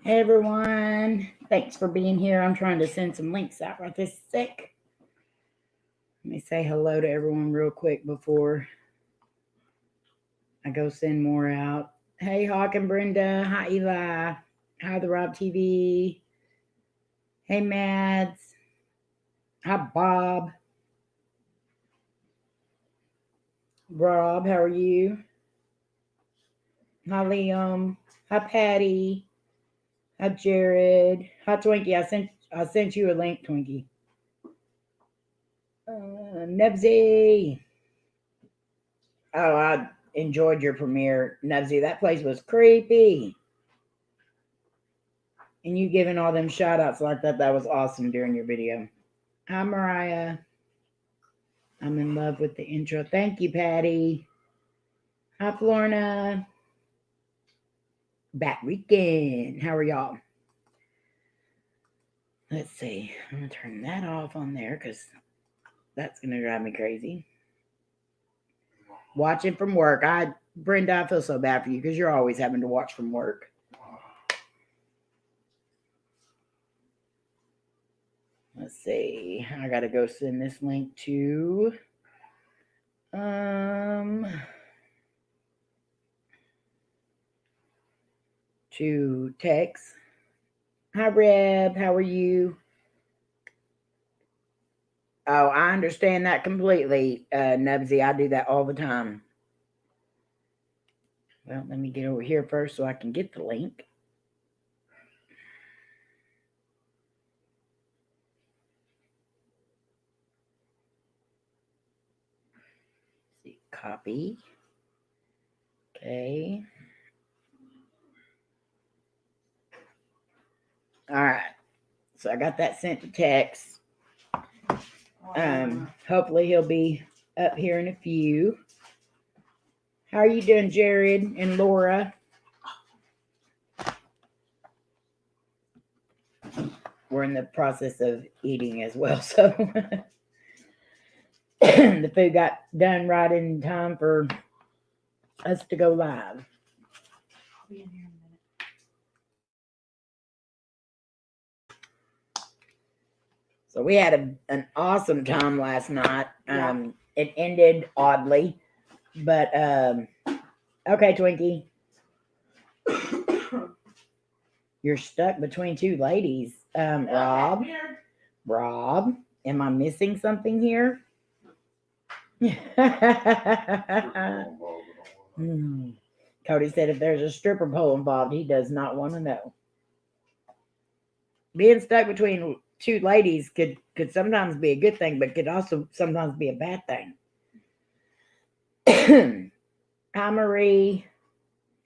Hey everyone, thanks for being here. I'm trying to send some links out right this sec. Let me say hello to everyone real quick before I go send more out. Hey Hawk and Brenda, hi Eli, hi the Rob TV, hey Mads, hi Bob, Rob, how are you? Hi Liam, hi Patty, hi Jared, hi Twinkie. I sent you a link, Twinkie. Nebsy. Oh, I enjoyed your premiere, Nubsy. That place was creepy. And you giving all them shout outs like that was awesome during your video. Hi, Mariah. I'm in love with the intro. Thank you, Patty. Hi, Florna. Batrican. How are y'all? Let's see. I'm going to turn that off on there because that's going to drive me crazy. Watching from work. Brenda, I feel so bad for you because you're always having to watch from work. Let's see. I got to go send this link to Tex. Hi, Reb. How are you? Oh, I understand that completely, Nubsy. I do that all the time. Well, let me get over here first so I can get the link. Let's see, copy. Okay. All right. So I got that sent to Tex. Hopefully he'll be up here in a few. How are you doing, Jared and Laura? We're in the process of eating as well, so the food got done right in time for us to go live. I'll be in here in a minute. So we had an awesome time last night. It ended oddly, but okay, Twinkie. You're stuck between two ladies. Rob, am I missing something here? Cody said if there's a stripper pole involved, he does not want to know. Being stuck between two ladies could sometimes be a good thing, but could also sometimes be a bad thing. Hi, Marie.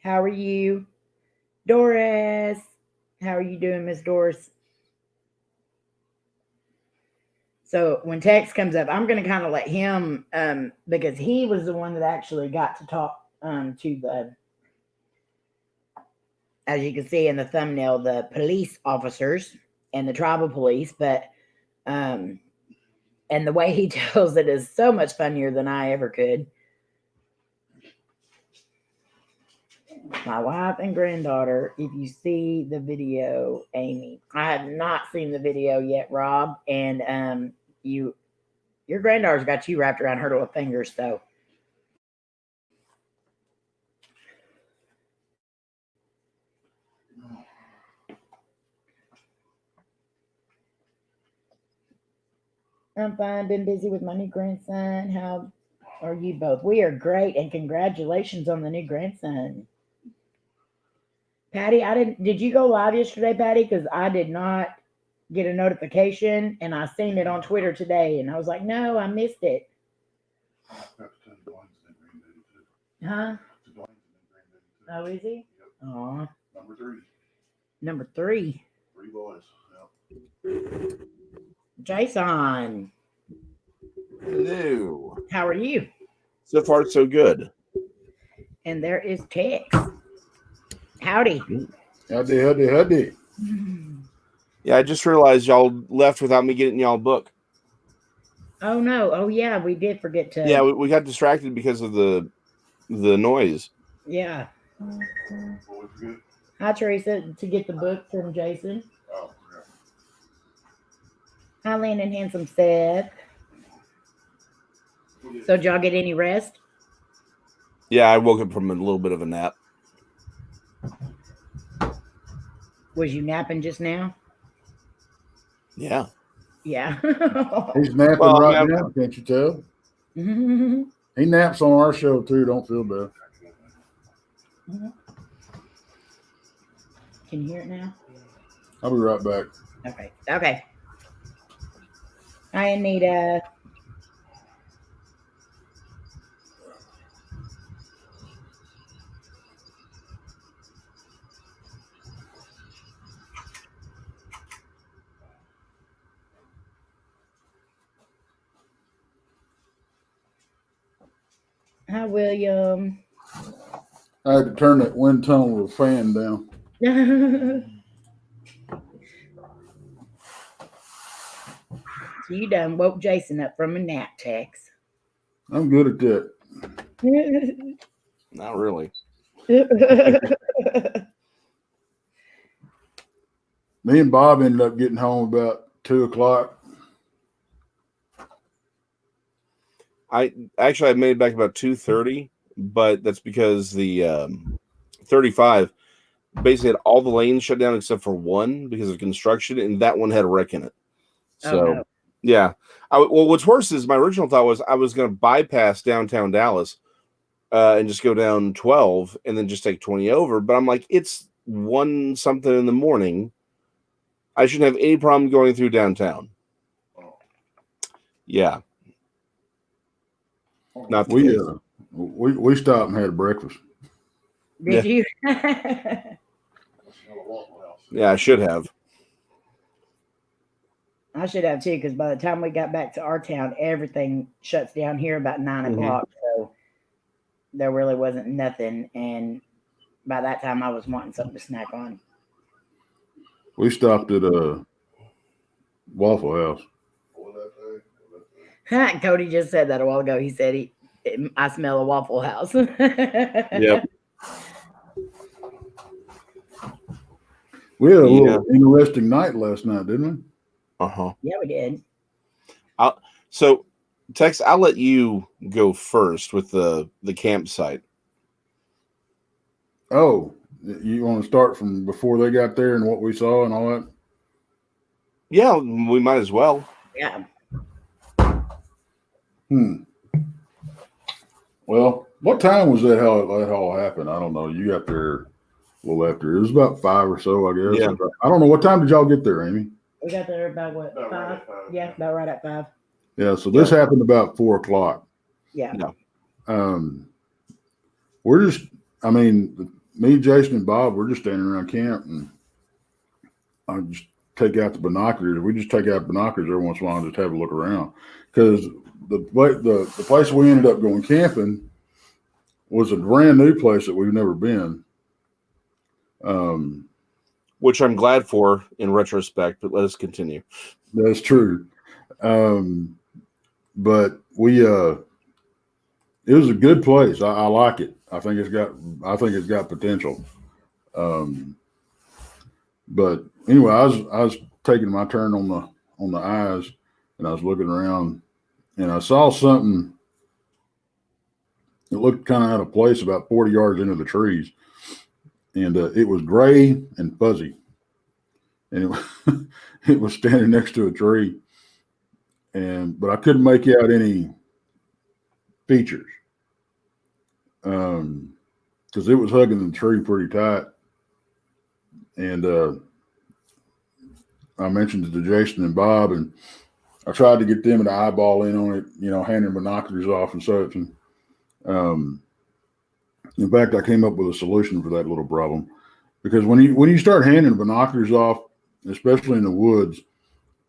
How are you? Doris. How are you doing, Miss Doris? So when Tex comes up, I'm going to kind of let him, because he was the one that actually got to talk to the, as you can see in the thumbnail, the police officers and the tribal police. But, and the way he tells it is so much funnier than I ever could. My wife and granddaughter, if you see the video, Amy. I have not seen the video yet, Rob. And your granddaughter's got you wrapped around her little fingers, so. I'm fine. Been busy with my new grandson. How are you both? We are great, and congratulations on the new grandson. Patty, did you go live yesterday, Patty? Because I did not get a notification, and I seen it on Twitter today, and I was like, no, I missed it. Huh? Oh, is he? Yep. Aw. Number three. 3 boys. Yep. Jason. Hello. How are you? So far, so good. And there is Tex. Howdy. Howdy. Yeah, I just realized y'all left without me getting y'all a book. Oh, no. Oh, yeah, we did forget to. Yeah, we got distracted because of the noise. Yeah. Hi, Teresa, to get the book from Jason. Oh, Hi, Lynn and handsome Seth. So, did y'all get any rest? Yeah, I woke up from a little bit of a nap. Was you napping just now? Yeah. Yeah. he's napping Well, I right mean, now. Can't you tell? Can He naps on our show too. Don't feel bad. you hear it now? I'll be right back. Okay. Okay. Hi, Anita. Hi, William. I had to turn that wind tunnel of the fan down. So you done woke Jason up from a nap, Tex. I'm good at that. not really. Me and Bob ended up getting home about 2:00. I made it back about 2:30, but that's because the 35 basically had all the lanes shut down except for one because of construction, and that one had a wreck in it. So, no. yeah. Well, what's worse is my original thought was I was going to bypass downtown Dallas and just go down 12 and then just take 20 over. But I'm like, it's 1 something in the morning. I shouldn't have any problem going through downtown. Yeah. Not the case. We stopped and had breakfast. Did you? Yeah, I should have. I should have too, because by the time we got back to our town, everything shuts down here about 9 o'clock. So there really wasn't nothing. And by that time, I was wanting something to snack on. We stopped at a Waffle House. Cody just said that a while ago. He said I smell a Waffle House. Yep. We had a little interesting night last night, didn't we? Uh-huh. Yeah, we did. So, Tex, I'll let you go first with the campsite. Oh, you want to start from before they got there and what we saw and all that? Yeah, we might as well. Yeah. Well, what time was that? How that all happened? I don't know. You got there a little after. It was about 5 or so, I guess. Yeah. I don't know. What time did y'all get there, Amy? We got there about what? About 5? right at 5. Yeah, about right at 5. Yeah. So this happened about 4 o'clock. Yeah. We're just, me, Jason, and Bob, we're just standing around camp, and I just take out the binoculars. We just take out binoculars every once in a while and just have a look around, because the place we ended up going camping was a brand new place that we've never been. Which I'm glad for in retrospect, but let us continue. That's true. But it was a good place. I like it. I think it's got potential. But anyway, I was taking my turn on the eyes, and I was looking around, and I saw something that looked kind of out of place about 40 yards into the trees, and it was gray and fuzzy, and it was standing next to a tree, but I couldn't make out any features, because it was hugging the tree pretty tight. And I mentioned it to Jason and Bob, and I tried to get them to eyeball in on it, handing binoculars off and such. And in fact, I came up with a solution for that little problem, because when you start handing binoculars off, especially in the woods,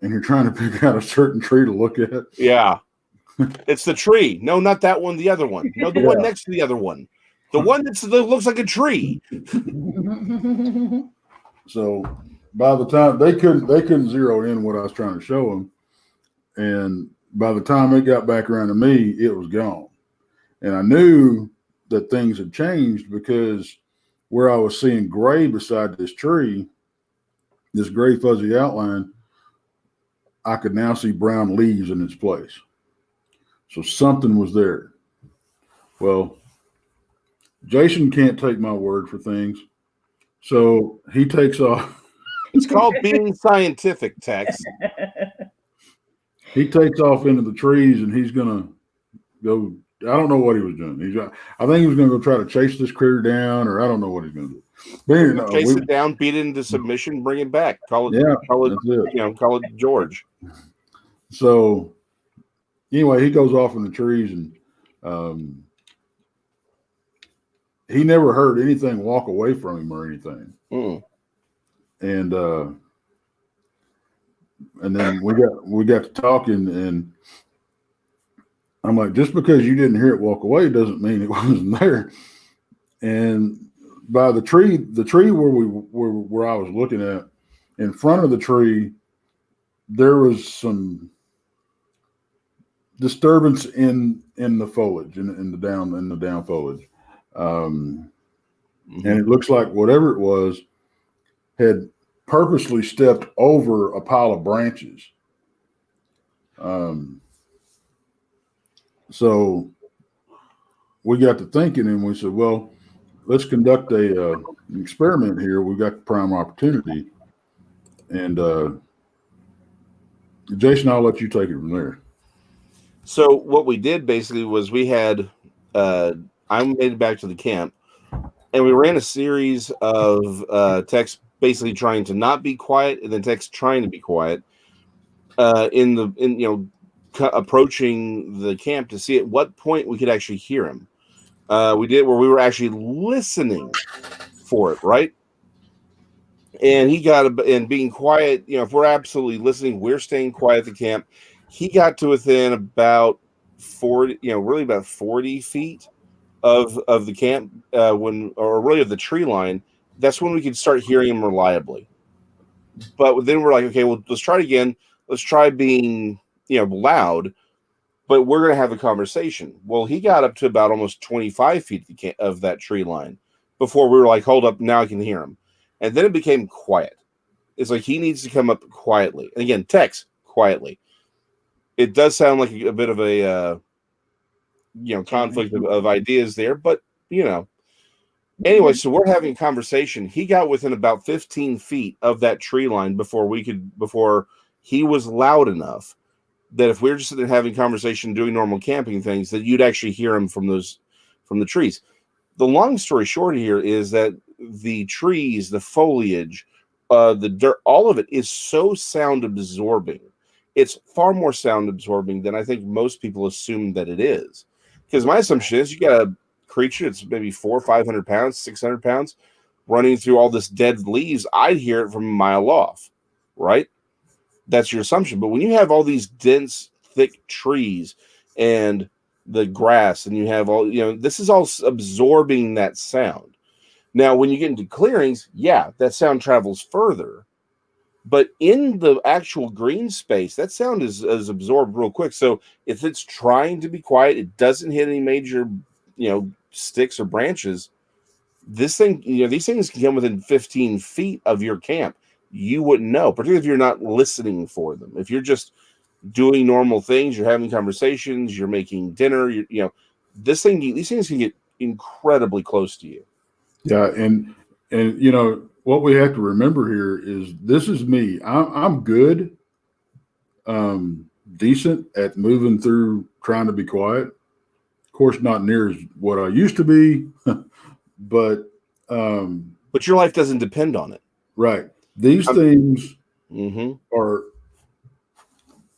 and you're trying to pick out a certain tree to look at. Yeah. It's the tree. No, not that one. The other one. No, the one next to the other one. The one that looks like a tree. So by the time they couldn't zero in what I was trying to show them, and by the time it got back around to me, it was gone. And I knew that things had changed, because where I was seeing gray beside this tree, this gray fuzzy outline, I could now see brown leaves in its place. So something was there. Well, Jason can't take my word for things. So he takes off. It's called being scientific, Tex. He takes off into the trees, and he's going to go. I don't know what he was doing. I think he was going to go try to chase this critter down, or I don't know what he's going to do. But anyway, chase it down, beat it into submission, bring it back. Call it, call it George. So anyway, he goes off in the trees, and he never heard anything walk away from him or anything. And then we got to talking, and I'm like, just because you didn't hear it walk away doesn't mean it wasn't there. And by the tree where I was looking at, in front of the tree, there was some disturbance in the foliage, in the down foliage, and it looks like whatever it was had purposely stepped over a pile of branches. So we got to thinking, and we said, well, let's conduct an experiment here. We've got the prime opportunity. And Jason, I'll let you take it from there. So what we did basically was we had, I made it back to the camp, and we ran a series of texts basically trying to not be quiet, and then texts trying to be quiet approaching the camp to see at what point we could actually hear him. We did where we were actually listening for it, right? And he got and being quiet. If we're absolutely listening, we're staying quiet at the camp. He got to within about 40, really about 40 feet of the camp of the tree line. That's when we could start hearing him reliably. But then we're like, okay, well, let's try it again. Let's try being loud, but we're going to have a conversation. Well, he got up to about almost 25 feet of that tree line before we were like, hold up, now I can hear him. And then it became quiet. It's like he needs to come up quietly. And again, text quietly. It does sound like a bit of a conflict of ideas there, but anyway, so we're having a conversation. He got within about 15 feet of that tree line before he was loud enough that if we were just sitting there having a conversation, doing normal camping things, that you'd actually hear him from the trees. The long story short here is that the trees, the foliage, the dirt, all of it is so sound absorbing. It's far more sound absorbing than I think most people assume that it is. Because my assumption is you got a creature that's maybe 400 or 500 pounds, 600 pounds, running through all this dead leaves. I'd hear it from a mile off, right? That's your assumption. But when you have all these dense, thick trees and the grass, and you have all, this is all absorbing that sound. Now, when you get into clearings, that sound travels further. But in the actual green space, that sound is absorbed real quick. So if it's trying to be quiet, it doesn't hit any major, sticks or branches. These things can come within 15 feet of your camp. You wouldn't know, particularly if you're not listening for them. If you're just doing normal things, you're having conversations, you're making dinner, these things can get incredibly close to you. Yeah, and what we have to remember here is this is me. I'm good, decent at moving through trying to be quiet. Of course, not near as what I used to be, but your life doesn't depend on it, right? These things are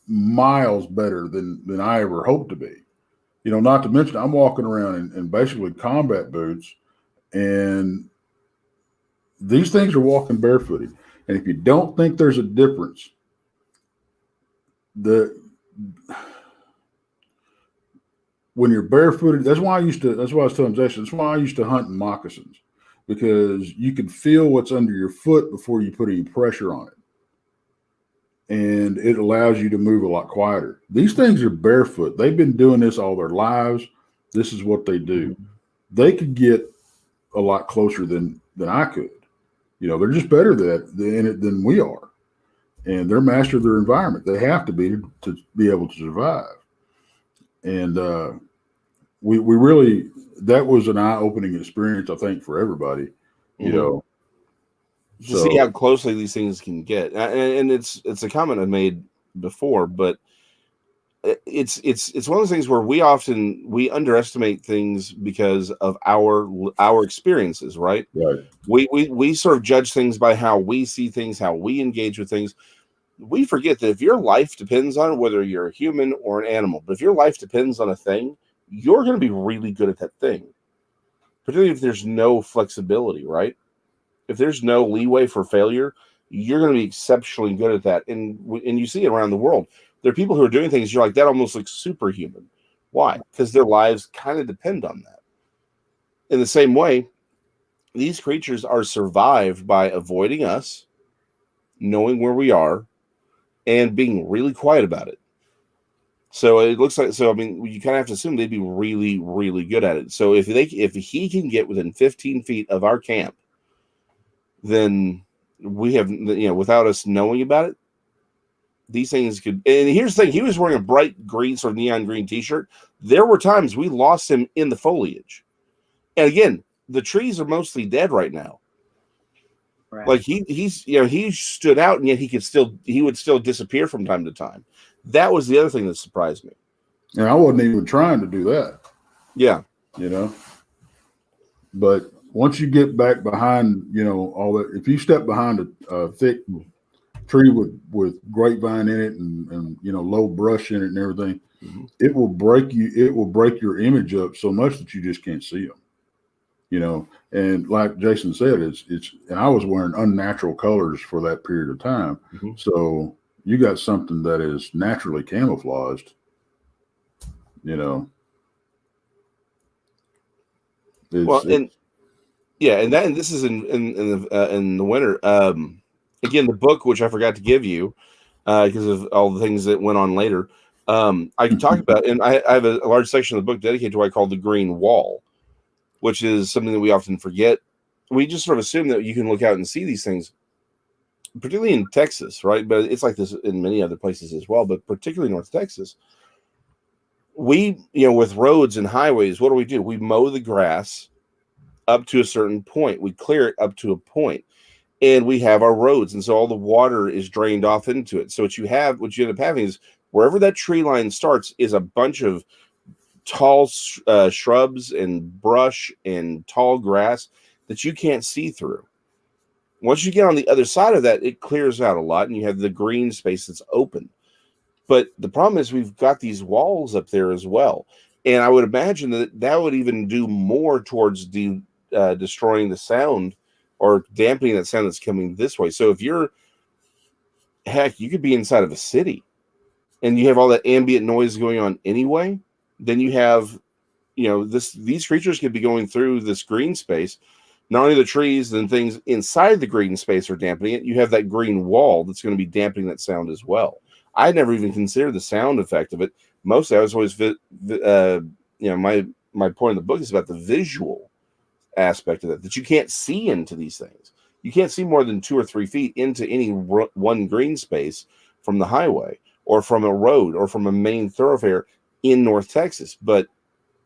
miles better than I ever hoped to be. Not to mention I'm walking around in basically combat boots, and these things are walking barefooted. And if you don't think there's a difference, when you're barefooted, that's why I was telling Jason, that's why I used to hunt in moccasins, because you can feel what's under your foot before you put any pressure on it. And it allows you to move a lot quieter. These things are barefoot. They've been doing this all their lives. This is what they do. They could get a lot closer than I could. You know, they're just better in it than we are, and they're master of their environment. They have to be able to survive. And we really, that was an eye-opening experience, I think, for everybody. You know, to see how closely these things can get, and it's a comment I made before, but it's one of those things where we underestimate things because of our experiences, right? Right. We sort of judge things by how we see things, how we engage with things. We forget that if your life depends on it, whether you're a human or an animal, but if your life depends on a thing, you're going to be really good at that thing, particularly if there's no flexibility, right? If there's no leeway for failure, you're going to be exceptionally good at that. And you see it around the world. There are people who are doing things you're like, that almost looks superhuman. Why? Because their lives kind of depend on that. In the same way, these creatures are survived by avoiding us, knowing where we are, and being really quiet about it. So it looks like, I mean, you kind of have to assume they'd be really, really good at it. So if he can get within 15 feet of our camp, then we have, without us knowing about it, these things could. And here's the thing: he was wearing a bright green, sort of neon green T-shirt. There were times we lost him in the foliage, and again, the trees are mostly dead right now. Right. Like he stood out, and yet he would still disappear from time to time. That was the other thing that surprised me. And I wasn't even trying to do that. Yeah, but once you get back behind, all that, if you step behind a thick tree with grapevine in it and low brush in it and everything, it will break your image up so much that you just can't see them. And like Jason said, it's and I was wearing unnatural colors for that period of time. So you got something that is naturally camouflaged, and this is in the winter. Again, the book, which I forgot to give you because of all the things that went on later, I can talk about, and I have a large section of the book dedicated to what I call the green wall, which is something that we often forget. We just sort of assume that you can look out and see these things, particularly in Texas, right? But it's like this in many other places as well, but particularly North Texas. We, with roads and highways, what do? We mow the grass up to a certain point. We clear it up to a point. And we have our roads, and so all the water is drained off into it. So what you end up having is wherever that tree line starts is a bunch of tall shrubs and brush and tall grass that you can't see through. Once you get on the other side of that, it clears out a lot, and you have the green space that's open. But the problem is we've got these walls up there as well, and I would imagine that would even do more towards destroying the sound or dampening that sound that's coming this way. So if you could be inside of a city and you have all that ambient noise going on anyway, then you have, these creatures could be going through this green space. Not only the trees and things inside the green space are dampening it, you have that green wall that's going to be dampening that sound as well. I never even considered the sound effect of it. Mostly I was always, my point in the book is about the visual aspect of that you can't see into these things. You can't see more than 2 or 3 feet into any one green space from the highway or from a road or from a main thoroughfare in North Texas. But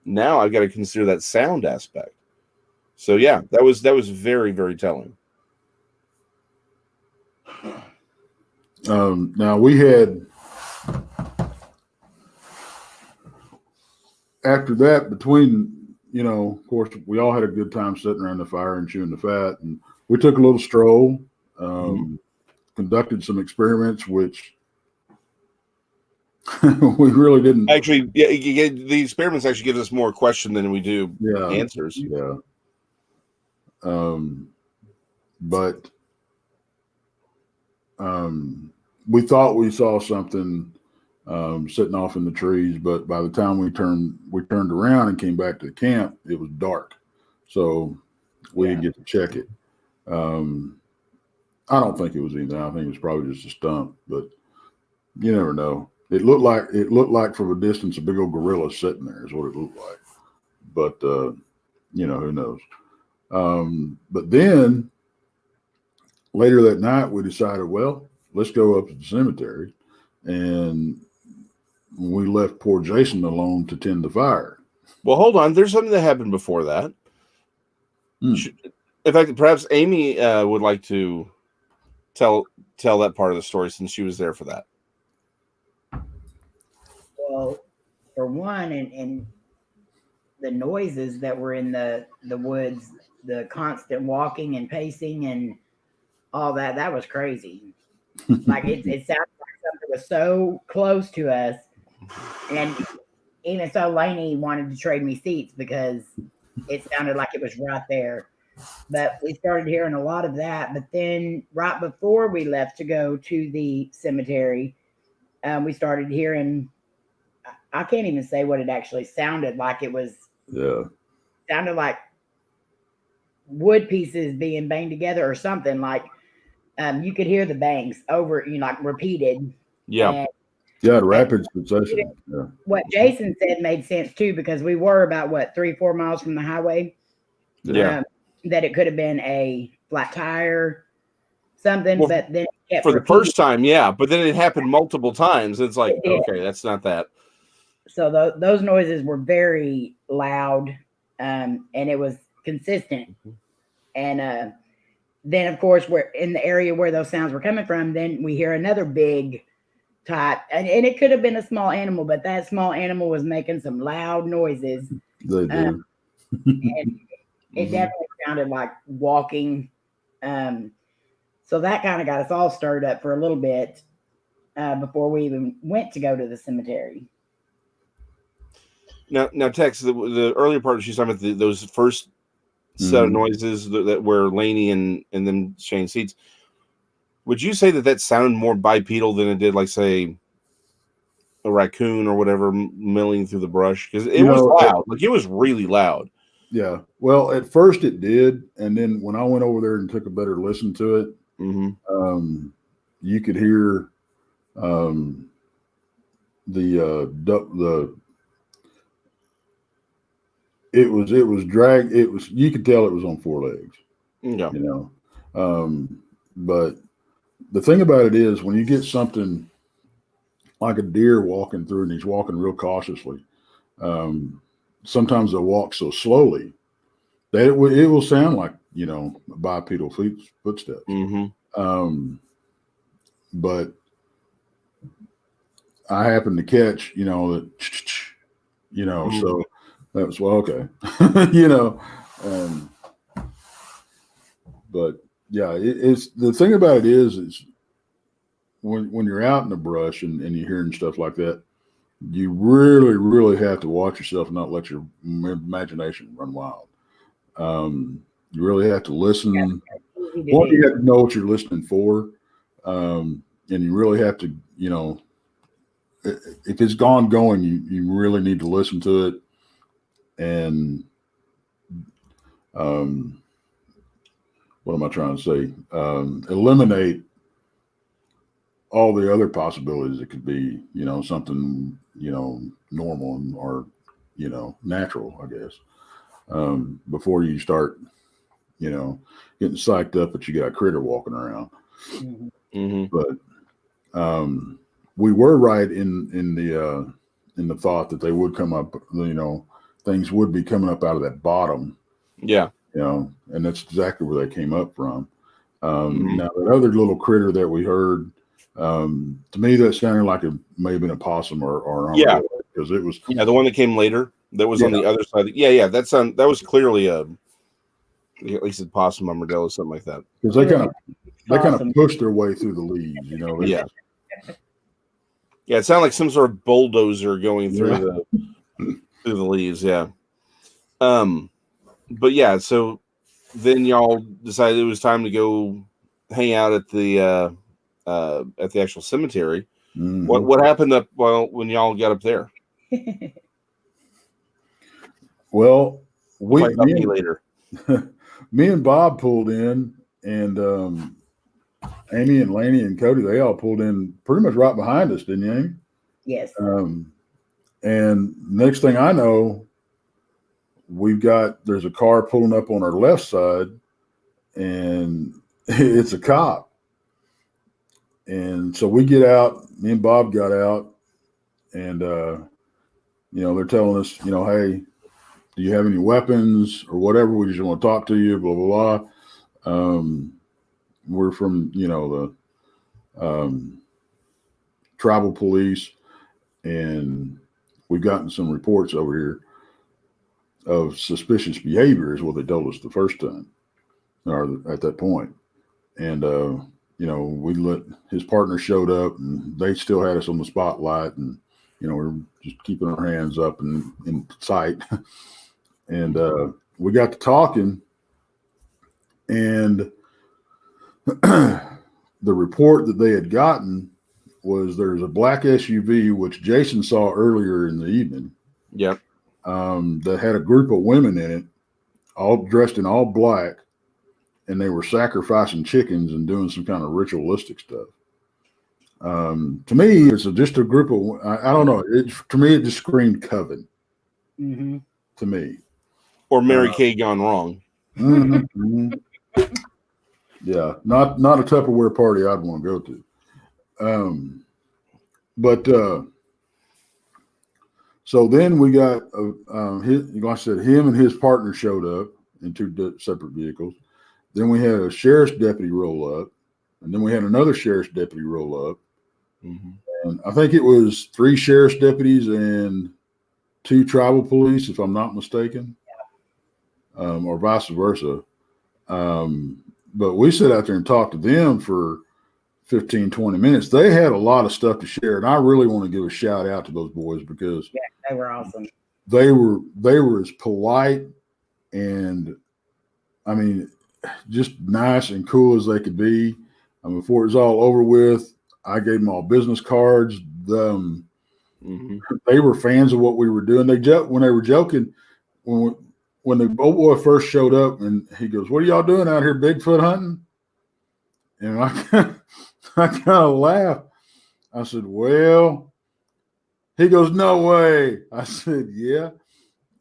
now I've got to consider that sound aspect. So yeah, that was very, very telling. Now we had, after that, between, of course, we all had a good time sitting around the fire and chewing the fat, and we took a little stroll, conducted some experiments, which we really didn't. Actually, the experiments actually gives us more question than we do answers. Yeah. But we thought we saw something sitting off in the trees, but by the time we turned around and came back to the camp, it was dark, so we didn't get to check it. I don't think it was anything. I think it was probably just a stump, but you never know. It looked like from a distance a big old gorilla sitting there is what it looked like, but who knows. But then later that night, we decided, well, let's go up to the cemetery. And we left poor Jason alone to tend the fire. Well, hold on. There's something that happened before that. In fact, perhaps Amy would like to tell that part of the story since she was there for that. Well, for one, and the noises that were in the woods, the constant walking and pacing and all that was crazy. Like it sounded like something was so close to us. And even so, Layne wanted to trade me seats because it sounded like it was right there. But we started hearing a lot of that. But then right before we left to go to the cemetery, we started hearing, I can't even say what it actually sounded like. It was, sounded like wood pieces being banged together or something. Like you could hear the bangs over, like repeated. Yeah. Yeah, rapid succession. Yeah. What Jason said made sense too, because we were about 3-4 miles from the highway. Yeah. That it could have been a flat tire, something. Well, but then for the first time, yeah. But then it happened multiple times. It's like, okay, that's not that. So those noises were very loud, and it was consistent. And then, of course, we're in the area where those sounds were coming from. Then we hear another big type, and it could have been a small animal, but that small animal was making some loud noises. They do. And it definitely sounded like walking. So that kind of got us all stirred up for a little bit before we even went to go to the cemetery. Now, Tex, the earlier part she's talking about those first set of noises that were Layne and then Shane seats. Would you say that sounded more bipedal than it did, like, say, a raccoon or whatever milling through the brush? Because it was loud. Like, it was really loud. Yeah. Well, at first it did. And then when I went over there and took a better listen to it, you could hear it was drag. You could tell it was on 4 legs. Yeah. But the thing about it is when you get something like a deer walking through and he's walking real cautiously, sometimes they'll walk so slowly that it will sound like, bipedal footsteps. But I happened to catch, so that was, well, okay. But yeah, it's the thing about it is when you're out in the brush and you're hearing stuff like that, you really, really have to watch yourself and not let your imagination run wild. You really have to listen. One, you have to know what you're listening for. And you really have to, if it's going, you really need to listen to it. And what am I trying to say? Eliminate all the other possibilities. It could be, something, normal or, natural, I guess. Before you start, getting psyched up that you got a critter walking around. But we were right in the thought that they would come up, things would be coming up out of that bottom. Yeah. And that's exactly where they came up from. Now that other little critter that we heard, to me that sounded like it may have been a possum or an armadillo, because it was the one that came later that was on the other side. That was clearly at least a possum, armadillo, something like that. Because they kind of pushed their way through the leaves, Yeah, it sounded like some sort of bulldozer going through the leaves. Yeah. But yeah, so then y'all decided it was time to go hang out at the actual cemetery. What happened when y'all got up there? Well, me and Bob pulled in, and Amy and Layne and Coty, they all pulled in pretty much right behind us, didn't you, Amy? Yes. And next thing I know, there's a car pulling up on our left side, and it's a cop. And so we get out, me and Bob got out, and, they're telling us, hey, do you have any weapons or whatever? We just want to talk to you, blah, blah, blah. We're from, the tribal police, and we've gotten some reports over here of suspicious behavior is what they told us the first time, or at that point. And, his partner showed up, and they still had us on the spotlight, and, we're just keeping our hands up and in sight. And we got to talking, and the report that they had gotten was there's a black SUV, which Jason saw earlier in the evening. Yep. That had a group of women in it, all dressed in all black, and they were sacrificing chickens and doing some kind of ritualistic stuff. To me, it's just a group of, I don't know. To me, it just screamed coven. Mm-hmm. To me. Or Mary Kay gone wrong. Mm-hmm, mm-hmm. Yeah, not a Tupperware party I'd want to go to. So then we got, like I said, him and his partner showed up in two separate vehicles. Then we had a sheriff's deputy roll up, and then we had another sheriff's deputy roll up. Mm-hmm. And I think it was 3 sheriff's deputies and 2 tribal police, if I'm not mistaken, or vice versa. But we sat out there and talked to them for 15, 20 minutes. They had a lot of stuff to share, and I really want to give a shout out to those boys because they were awesome. They were as polite and, I mean, just nice and cool as they could be. Before it was all over with, I gave them all business cards. They were fans of what we were doing. When they were joking, when the old boy first showed up, and he goes, "What are y'all doing out here, Bigfoot hunting?" And I kind of laughed. I said, "Well," he goes, "No way." I said, "Yeah."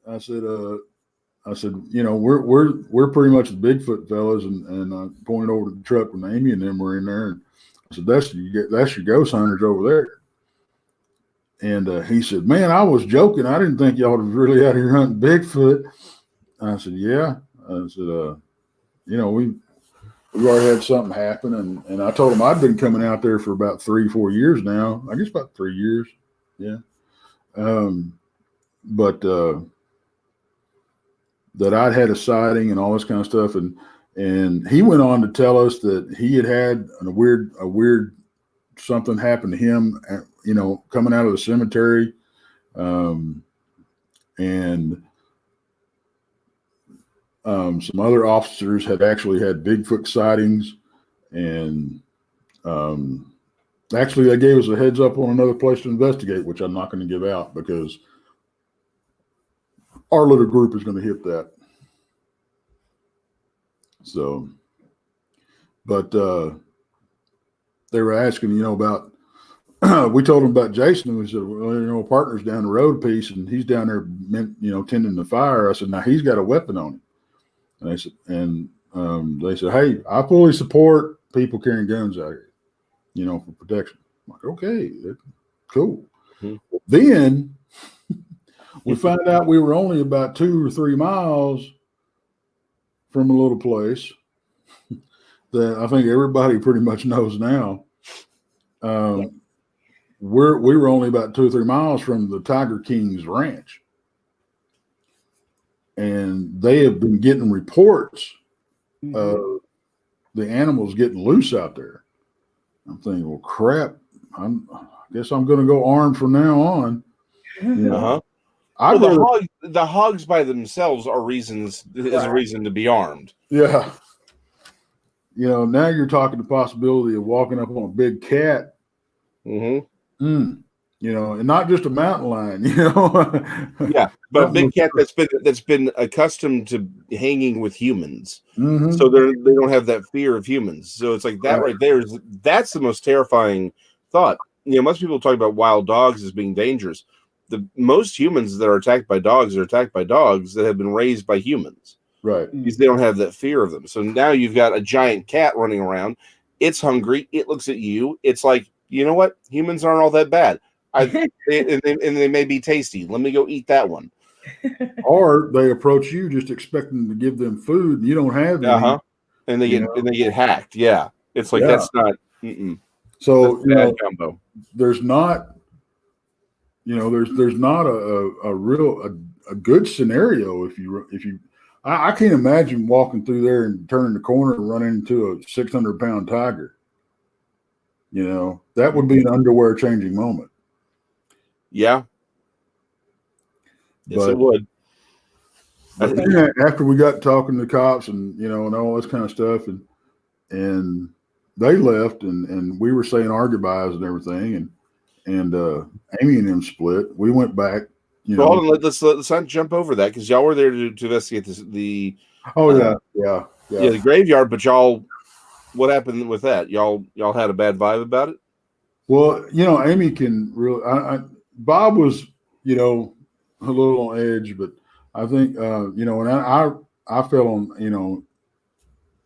I said, we're pretty much the Bigfoot fellas," and I pointed over to the truck when Amy and them were in there, and I said, "That's your ghost hunters over there." And he said, "Man, I was joking. I didn't think y'all was really out here hunting Bigfoot." I said, "Yeah." I said, we've already had something happen, and I told him I'd been coming out there for about 3-4 years now. I guess about 3 years, yeah. But that I'd had a sighting and all this kind of stuff, and he went on to tell us that he had a weird something happened to him, coming out of the cemetery, and some other officers had actually had Bigfoot sightings, and actually they gave us a heads up on another place to investigate, which I'm not going to give out because our little group is going to hit that. So, but they were asking, about, we told them about Jason, and we said, well, partner's down the road a piece, and he's down there, tending the fire. I said, now he's got a weapon on him. And they said, hey, I fully support people carrying guns out here, for protection. I'm like, okay, cool. Mm-hmm. Then we found out we were only about 2 or 3 miles from a little place that I think everybody pretty much knows now. We were only about 2 or 3 miles from the Tiger King's ranch. And they have been getting reports of the animals getting loose out there. I'm thinking, well, crap, I guess I'm going to go armed from now on. Uh-huh. The hogs by themselves are a reason to be armed. Yeah. Now you're talking the possibility of walking up on a big cat. And not just a mountain lion, Yeah, but a big cat that's been accustomed to hanging with humans, so they don't have that fear of humans. So it's like that right there. That's the most terrifying thought. Most people talk about wild dogs as being dangerous. the most humans that are attacked by dogs are attacked by dogs that have been raised by humans. Right. Because they don't have that fear of them. So now you've got a giant cat running around. It's hungry. It looks at you. It's like, you know what? Humans aren't all that bad. And they may be tasty. Let me go eat that one. Or they approach you just expecting to give them food, and you don't have any. And they get hacked. Yeah, it's like that's not. So that's bad combo. There's not, there's not a real good scenario if you. I can't imagine walking through there and turning the corner and running into a 600-pound tiger. That would be an underwear changing moment. Yeah. Yes, it would. But then after we got talking to the cops and and all this kind of stuff, and they left, and we were saying our goodbyes and everything, and Amy and them split. We went back. Hold on, let's not jump over that because y'all were there to investigate the graveyard. But y'all, what happened with that? Y'all had a bad vibe about it. Well, Amy can really. Bob was a little on edge, but I think and I felt on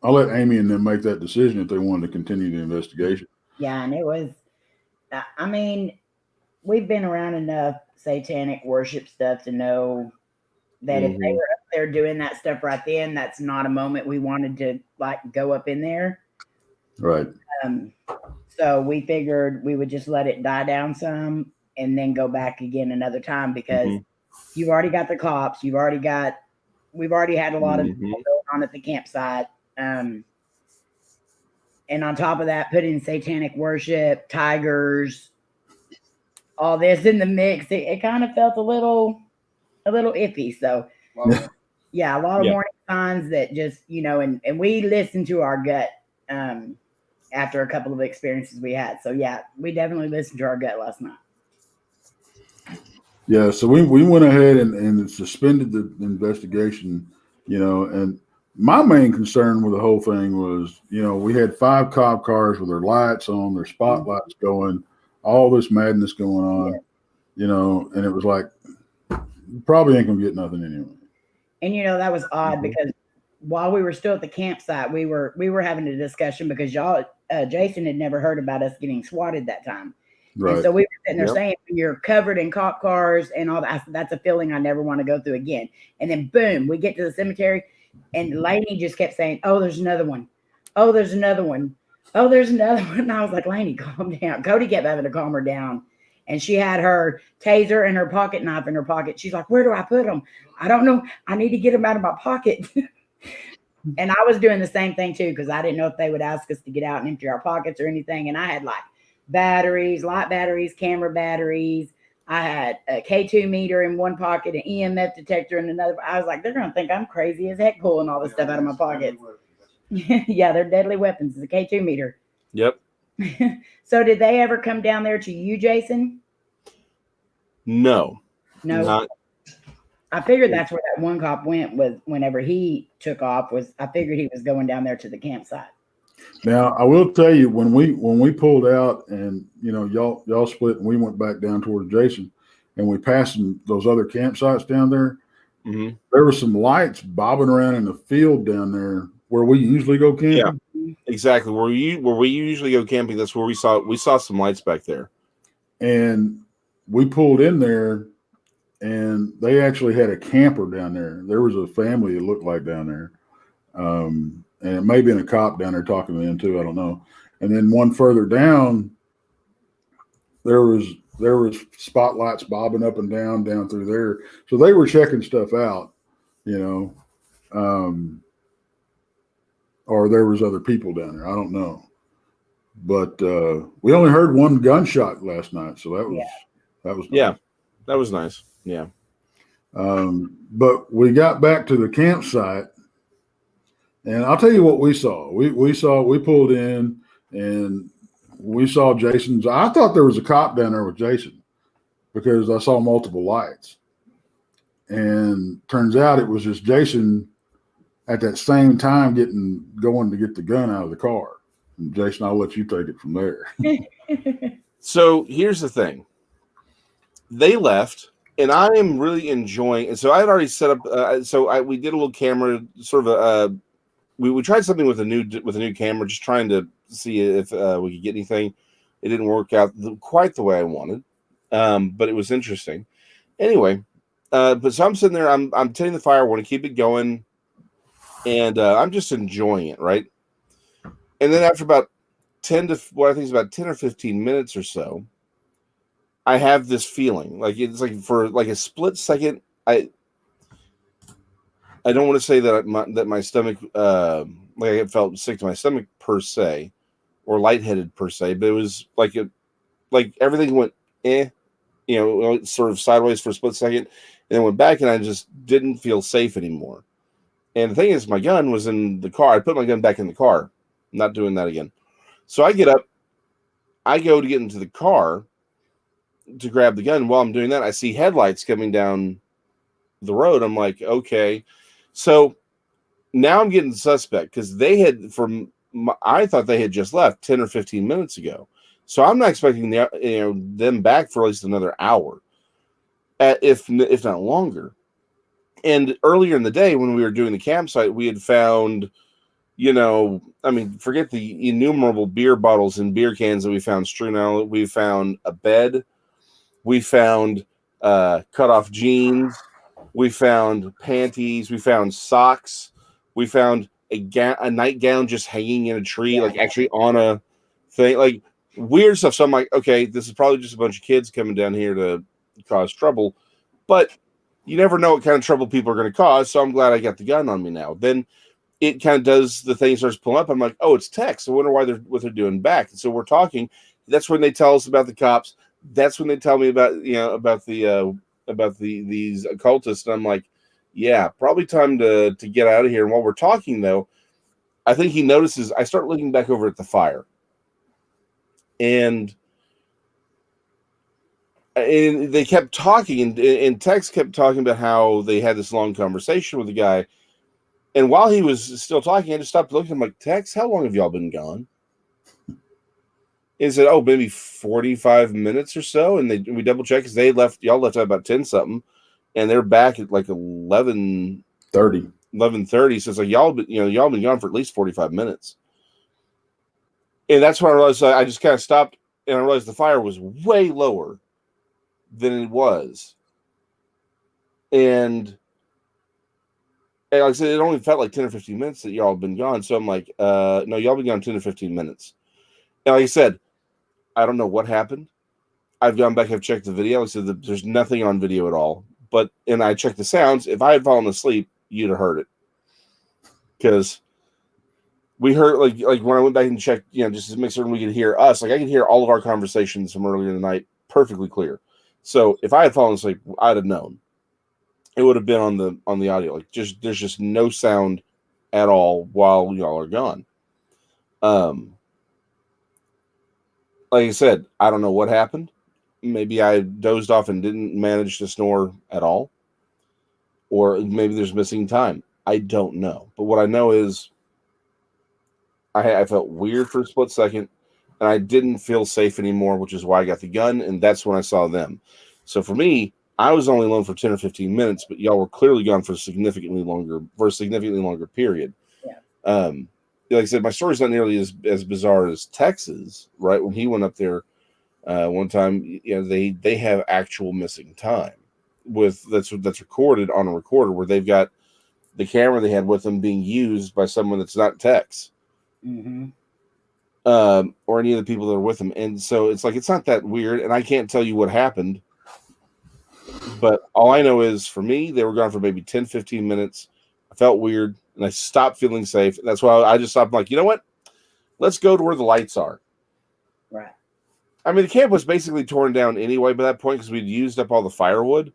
I'll let Amy and them make that decision if they wanted to continue the investigation. Yeah, and it was. I mean, we've been around enough satanic worship stuff to know that if they were up there doing that stuff right then, that's not a moment we wanted to go up in there. Right. So we figured we would just let it die down some and then go back again another time because you've already got the cops. We've already had a lot of people going on at the campsite. And on top of that, put in satanic worship, tigers, all this in the mix. It kind of felt a little iffy. So yeah, a lot of warning signs that just, and we listened to our gut after a couple of experiences we had. So yeah, we definitely listened to our gut last night. Yeah, so we went ahead and suspended the investigation, and my main concern with the whole thing was, we had 5 cop cars with their lights on, their spotlights going, all this madness going on, and it was like, probably ain't gonna get nothing anyway. And that was odd because while we were still at the campsite, we were having a discussion because Jason had never heard about us getting swatted that time. Right. And so we were sitting there saying, you're covered in cop cars and all that. That's a feeling I never want to go through again. And then boom, we get to the cemetery and Layne just kept saying, oh, there's another one. Oh, there's another one. Oh, there's another one. And I was like, Layne, calm down. Coty kept having to calm her down. And she had her taser and her pocket knife in her pocket. She's like, where do I put them? I don't know. I need to get them out of my pocket. And I was doing the same thing too, because I didn't know if they would ask us to get out and empty our pockets or anything. And I had batteries, light batteries, camera batteries. I had a K2 meter in one pocket, an EMF detector in another. I was like, they're going to think I'm crazy as heck pulling all this stuff out of my pockets. Yeah, they're deadly weapons. It's a K2 meter. Yep. So did they ever come down there to you, Jason? No. No. I figured that's where that one cop went was whenever he took off I figured he was going down there to the campsite. Now, I will tell you, when we pulled out and, y'all split and we went back down towards Jason and we passed those other campsites down there, there were some lights bobbing around in the field down there where we usually go camping. Yeah, exactly. Where we usually go camping, that's where we saw some lights back there. And we pulled in there and they actually had a camper down there. There was a family it looked like down there. And it may have been a cop down there talking to them too. I don't know. And then one further down, there was spotlights bobbing up and down through there. So they were checking stuff out, or there was other people down there. I don't know. But we only heard one gunshot last night. So that was nice. Yeah, that was nice. Yeah. But we got back to the campsite. And I'll tell you what we saw. We pulled in and we saw Jason's. I thought there was a cop down there with Jason because I saw multiple lights. And turns out it was just Jason at that same time going to get the gun out of the car. And Jason, I'll let you take it from there. So here's the thing. They left. And I am really enjoying. And so I had already set up. We did a little camera, sort of we tried something with a new camera, just trying to see if we could get anything. It didn't work out quite the way I wanted, but it was interesting. Anyway, but so I'm sitting there. I'm tending the fire. I want to keep it going, and I'm just enjoying it, right? And then after about 10 or 15 minutes or so, I have this feeling like it's like for like a split second. I don't want to say that my stomach like I felt sick to my stomach per se, or lightheaded per se, but it was like everything went sort of sideways for a split second, and then went back, and I just didn't feel safe anymore. And the thing is, my gun was in the car. I put my gun back in the car. I'm not doing that again. So I get up, I go to get into the car to grab the gun. While I'm doing that, I see headlights coming down the road. I'm like, okay. So now I'm getting suspect because I thought they had just left 10 or 15 minutes ago. So I'm not expecting them back for at least another hour, if not longer. And earlier in the day when we were doing the campsite, we had found, forget the innumerable beer bottles and beer cans that we found strewn out. We found a bed. We found cut off jeans. We found panties. We found socks. We found a nightgown just hanging in a tree, like actually on a thing, like weird stuff. So I'm like, okay, this is probably just a bunch of kids coming down here to cause trouble, but you never know what kind of trouble people are going to cause. So I'm glad I got the gun on me now. Then it kind of does the thing, starts pulling up. I'm like, oh, it's text. I wonder what they're doing back. And so we're talking. That's when they tell us about the cops. That's when they tell me about these occultists. And I'm like, yeah, probably time to get out of here. And while we're talking, though, I think he notices I start looking back over at the fire. And they kept talking, and Tex kept talking about how they had this long conversation with the guy. And while he was still talking, I just stopped looking. I'm like, Tex, how long have y'all been gone? He said, oh, maybe 45 minutes or so. And we double checked because y'all left at about 10 something, and they're back at like 11:30. So it's like y'all been gone for at least 45 minutes. And that's when I realized I just kind of stopped, and I realized the fire was way lower than it was. And like I said, it only felt like 10 or 15 minutes that y'all have been gone. So I'm like, no, y'all been gone 10 or 15 minutes. And like I said, I don't know what happened. I've gone back, I've checked the video. Like I said, there's nothing on video at all. And I checked the sounds. If I had fallen asleep, you'd have heard it. Because we heard, like when I went back and checked, just to make certain we could hear us. Like I could hear all of our conversations from earlier in the night perfectly clear. So if I had fallen asleep, I'd have known. It would have been on the audio. Like there's just no sound at all while y'all are gone. Like I said, I don't know what happened. Maybe I dozed off and didn't manage to snore at all. Or maybe there's missing time. I don't know. But what I know is I felt weird for a split second, and I didn't feel safe anymore, which is why I got the gun, and that's when I saw them. So for me, I was only alone for 10 or 15 minutes, but y'all were clearly gone for a significantly longer period. Yeah. Like I said, my story's not nearly as bizarre as Texas, right? When he went up there one time, they have actual missing time that's recorded on a recorder where they've got the camera they had with them being used by someone that's not Tex. Mm-hmm. Or any of the people that are with them. And so it's like, it's not that weird. And I can't tell you what happened, but all I know is for me, they were gone for maybe 10, 15 minutes. I felt weird and I stopped feeling safe. And that's why I just stopped. I'm like, you know what? Let's go to where the lights are. Right. I mean, the camp was basically torn down anyway by that point because we'd used up all the firewood.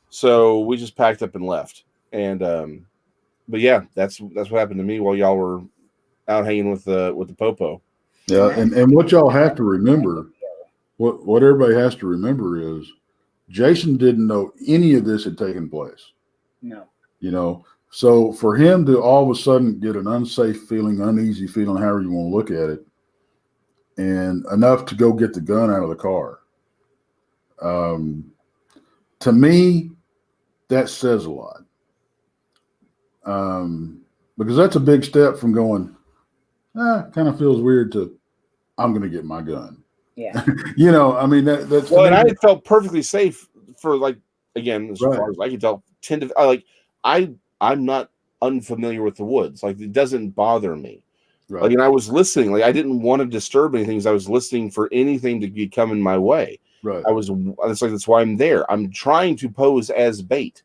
So we just packed up and left. And, but yeah, that's what happened to me while y'all were out hanging with the popo. Yeah, and what y'all have to remember, what everybody has to remember is Jason didn't know any of this had taken place. No. So for him to all of a sudden get an unsafe feeling, uneasy feeling, however you want to look at it, and enough to go get the gun out of the car. to me, that says a lot. Because that's a big step from going, kind of feels weird to, I'm going to get my gun. Yeah. You know, I mean, that's. Well, and I felt perfectly safe for, like, again, as Right. far as I can tell, I'm not unfamiliar with the woods. Like, it doesn't bother me. Right. Like, and I was listening. Like, I didn't want to disturb anything because I was listening for anything to be coming my way. Right. That's why I'm there. I'm trying to pose as bait.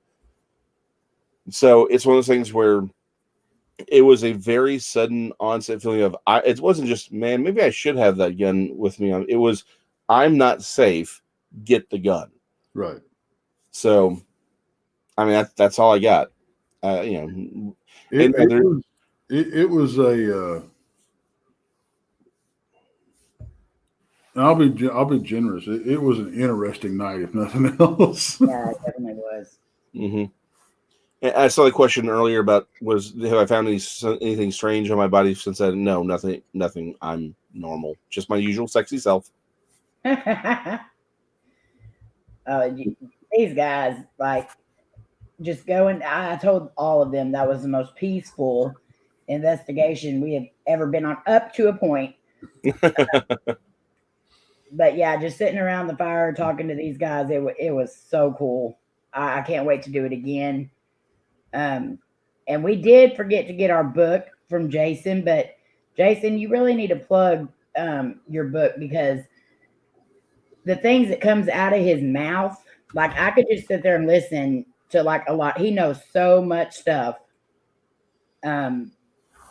So it's one of those things where it was a very sudden onset feeling of, it wasn't just, man, maybe I should have that gun with me. It was, I'm not safe. Get the gun. Right. So, I mean, that's all I got. You know, it was a. I'll be generous. It was an interesting night, if nothing else. Yeah, it definitely was. Mm-hmm. I saw the question earlier about have I found anything strange on my body since then? No, nothing. I'm normal, just my usual sexy self. These guys, like, just going. I told all of them that was the most peaceful investigation we have ever been on, up to a point. But yeah, just sitting around the fire talking to these guys, it was so cool. I can't wait to do it again. And we did forget to get our book from Jason, but Jason, you really need to plug your book, because the things that comes out of his mouth, like, I could just sit there and listen to, like, a lot. He knows so much stuff. And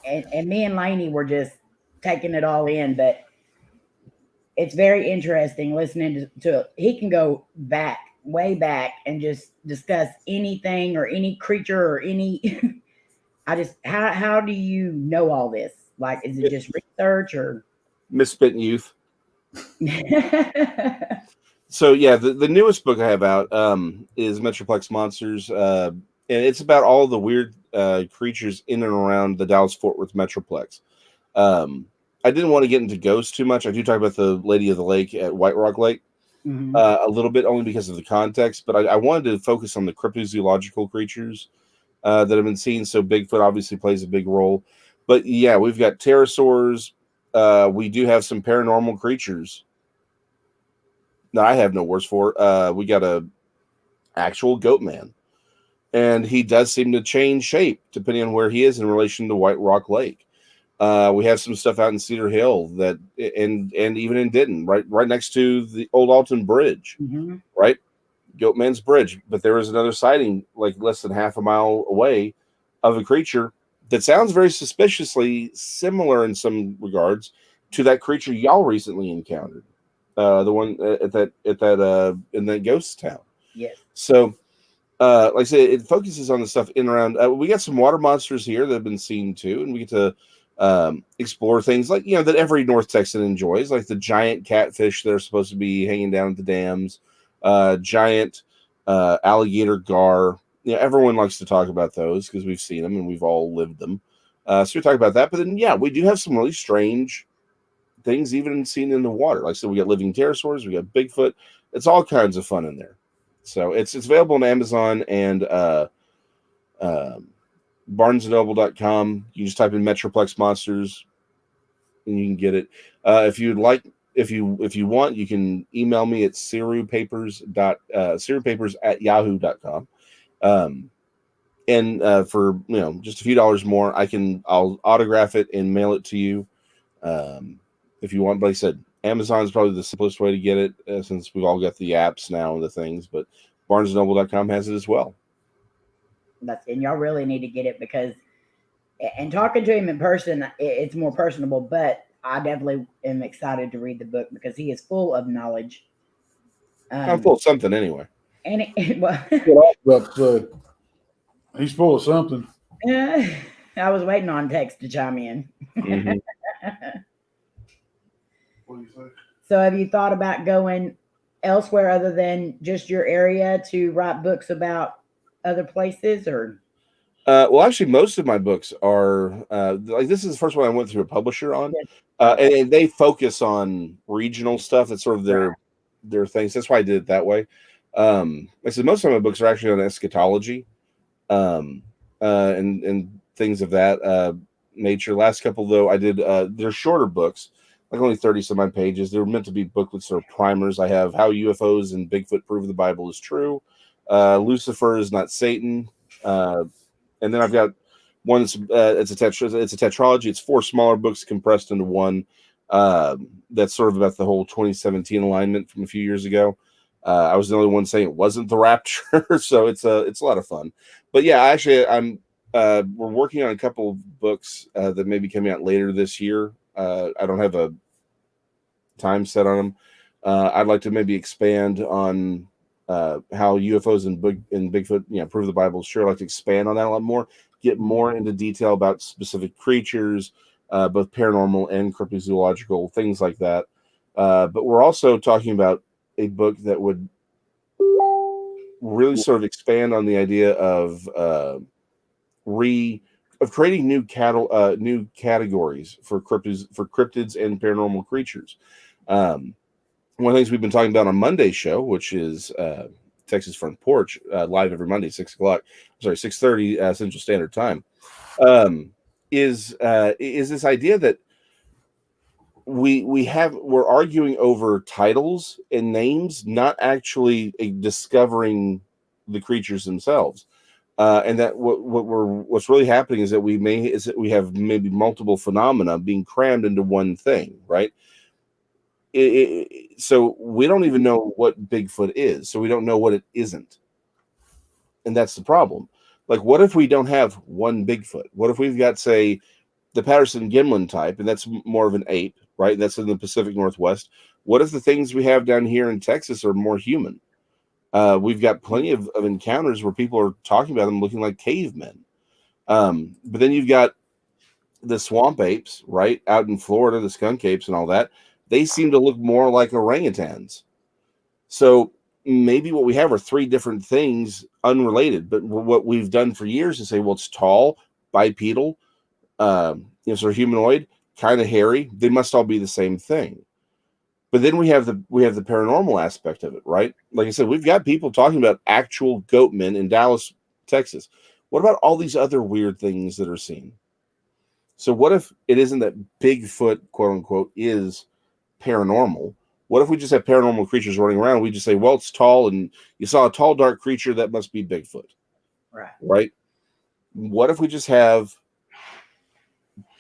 me and Layne were just taking it all in, but it's very interesting listening to he can go back, way back, and just discuss anything or any creature or any. How do you know all this? Like, is it just research or misspent youth? So yeah, the newest book I have out is Metroplex Monsters, and it's about all the weird creatures in and around the Dallas-Fort Worth Metroplex. I didn't want to get into ghosts too much. I do talk about the Lady of the Lake at White Rock Lake a little bit, only because of the context. But I wanted to focus on the cryptozoological creatures that have been seen. So Bigfoot obviously plays a big role. But yeah, we've got pterosaurs. We do have some paranormal creatures. No, I have no words for. We got a actual goat man, and he does seem to change shape depending on where he is in relation to White Rock Lake. We have some stuff out in Cedar Hill and even in Denton, right next to the old Alton Bridge, right? Goatman's Bridge. But there was another sighting, like less than half a mile away, of a creature that sounds very suspiciously similar in some regards to that creature y'all recently encountered, the one in that ghost town. Yes. So, like I said, it focuses on the stuff in and around. We got some water monsters here that have been seen too, and we get to explore things like, that every North Texan enjoys, like the giant catfish that are supposed to be hanging down at the dams, giant alligator gar. Everyone likes to talk about those because we've seen them and we've all lived them. So we talk about that, but then we do have some really strange things even seen in the water. Like I said, we got living pterosaurs, we got Bigfoot. It's all kinds of fun in there. So it's available on Amazon and BarnesandNoble.com. You just type in Metroplex Monsters and you can get it. If you want, you can email me at sirupapers@yahoo.com. And for just a few dollars more, I'll autograph it and mail it to you. If you want, but like I said, Amazon is probably the simplest way to get it, since we've all got the apps now and the things, but BarnesandNoble.com has it as well. And y'all really need to get it, because, and talking to him in person, it's more personable, but I definitely am excited to read the book because he is full of knowledge. I'm full of something anyway. And he's full of something. I was waiting on text to chime in. Mm-hmm. What do you say? So have you thought about going elsewhere other than just your area to write books about other places, or? Well, actually, most of my books are like, this is the first one I went through a publisher on, and they focus on regional stuff. That's sort of their things. That's why I did it that way. Like I said, most of my books are actually on eschatology, and things of that nature. Last couple though, I did they're shorter books, like only 30 some odd pages. They're meant to be booklets or primers. I have How UFOs and Bigfoot Prove the Bible is True, Lucifer is Not Satan, and then I've got one that's it's a tetralogy. It's 4 smaller books compressed into one. That's sort of about the whole 2017 alignment from a few years ago. I was the only one saying it wasn't the rapture, so it's a lot of fun. But yeah, actually, we're working on a couple of books that may be coming out later this year. I don't have a time set on them. I'd like to maybe expand on how UFOs and Bigfoot, prove the Bible is true. I'd like to expand on that a lot more, get more into detail about specific creatures, both paranormal and cryptozoological, things like that. But we're also talking about a book that would really sort of expand on the idea of creating new categories for cryptids and paranormal creatures. One of the things we've been talking about on Monday's show, which is Texas Front Porch, live every Monday, 6:30 Central Standard Time, is this idea that we're arguing over titles and names, not actually discovering the creatures themselves. And that what's really happening is that we have maybe multiple phenomena being crammed into one thing, right? So we don't even know what Bigfoot is, so we don't know what it isn't, and that's the problem. Like, what if we don't have one Bigfoot? What if we've got, say, the Patterson-Gimlin type, and that's more of an ape, right? That's in the Pacific Northwest. What if the things we have down here in Texas are more human? We've got plenty of encounters where people are talking about them looking like cavemen. But then you've got the swamp apes, right, out in Florida, the skunk apes and all that. They seem to look more like orangutans. So maybe what we have are 3 different things unrelated. But what we've done for years is say, well, it's tall, bipedal, sort of humanoid, kind of hairy. They must all be the same thing. But then we have the paranormal aspect of it, right? Like I said, we've got people talking about actual goat men in Dallas, Texas. What about all these other weird things that are seen? So what if it isn't that Bigfoot, quote unquote, is paranormal? What if we just have paranormal creatures running around? We just say, well, it's tall, and you saw a tall, dark creature, that must be Bigfoot. Right? What if we just have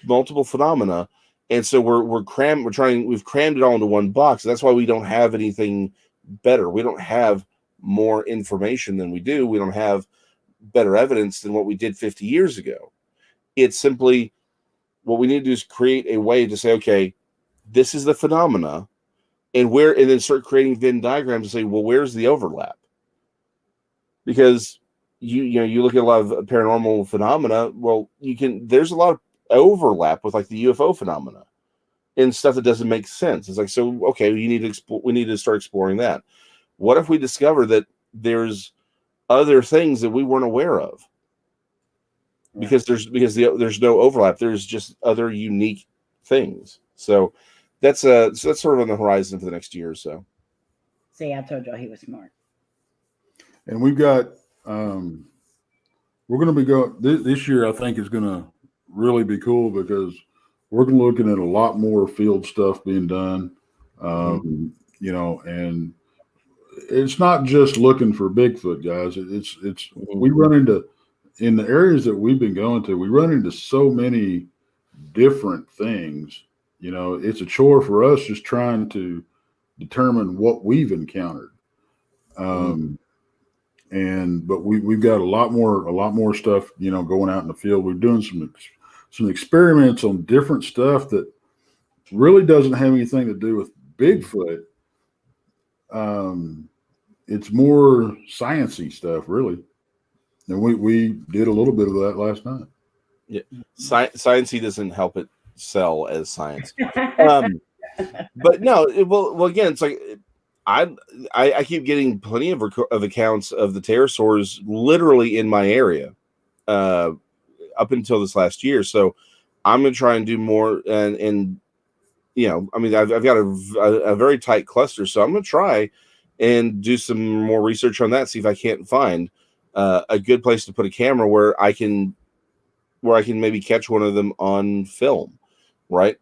multiple phenomena, and so we've crammed it all into one box. That's why we don't have anything better. We don't have more information than we do. We don't have better evidence than what we did 50 years ago. It's simply, what we need to do is create a way to say, okay, this is the phenomena, and then start creating Venn diagrams and say, well, where's the overlap? Because you look at a lot of paranormal phenomena. Well, there's a lot of overlap with like the UFO phenomena and stuff that doesn't make sense. It's like, so okay, we need to start exploring that. What if we discover that there's other things that we weren't aware of? Because there's no overlap. There's just other unique things. So that's sort of on the horizon for the next year or so. See, I told y'all he was smart. And we've got we're going to be going this year. I think is going to really be cool because we're looking at a lot more field stuff being done. And it's not just looking for Bigfoot, guys. It's we run into, in the areas that we've been going to, we run into so many different things. It's a chore for us just trying to determine what we've encountered. But we've got a lot more stuff, going out in the field. We're doing some experiments on different stuff that really doesn't have anything to do with Bigfoot. It's more sciencey stuff, really. And we did a little bit of that last night. Yeah, sciencey doesn't help it sell as science. But no, well, again, it's like I keep getting plenty of accounts of the pterosaurs literally in my area up until this last year. So I'm going to try and do more. And I've got a very tight cluster. So I'm going to try and do some more research on that. See if I can't find a good place to put a camera where I can maybe catch one of them on film, right?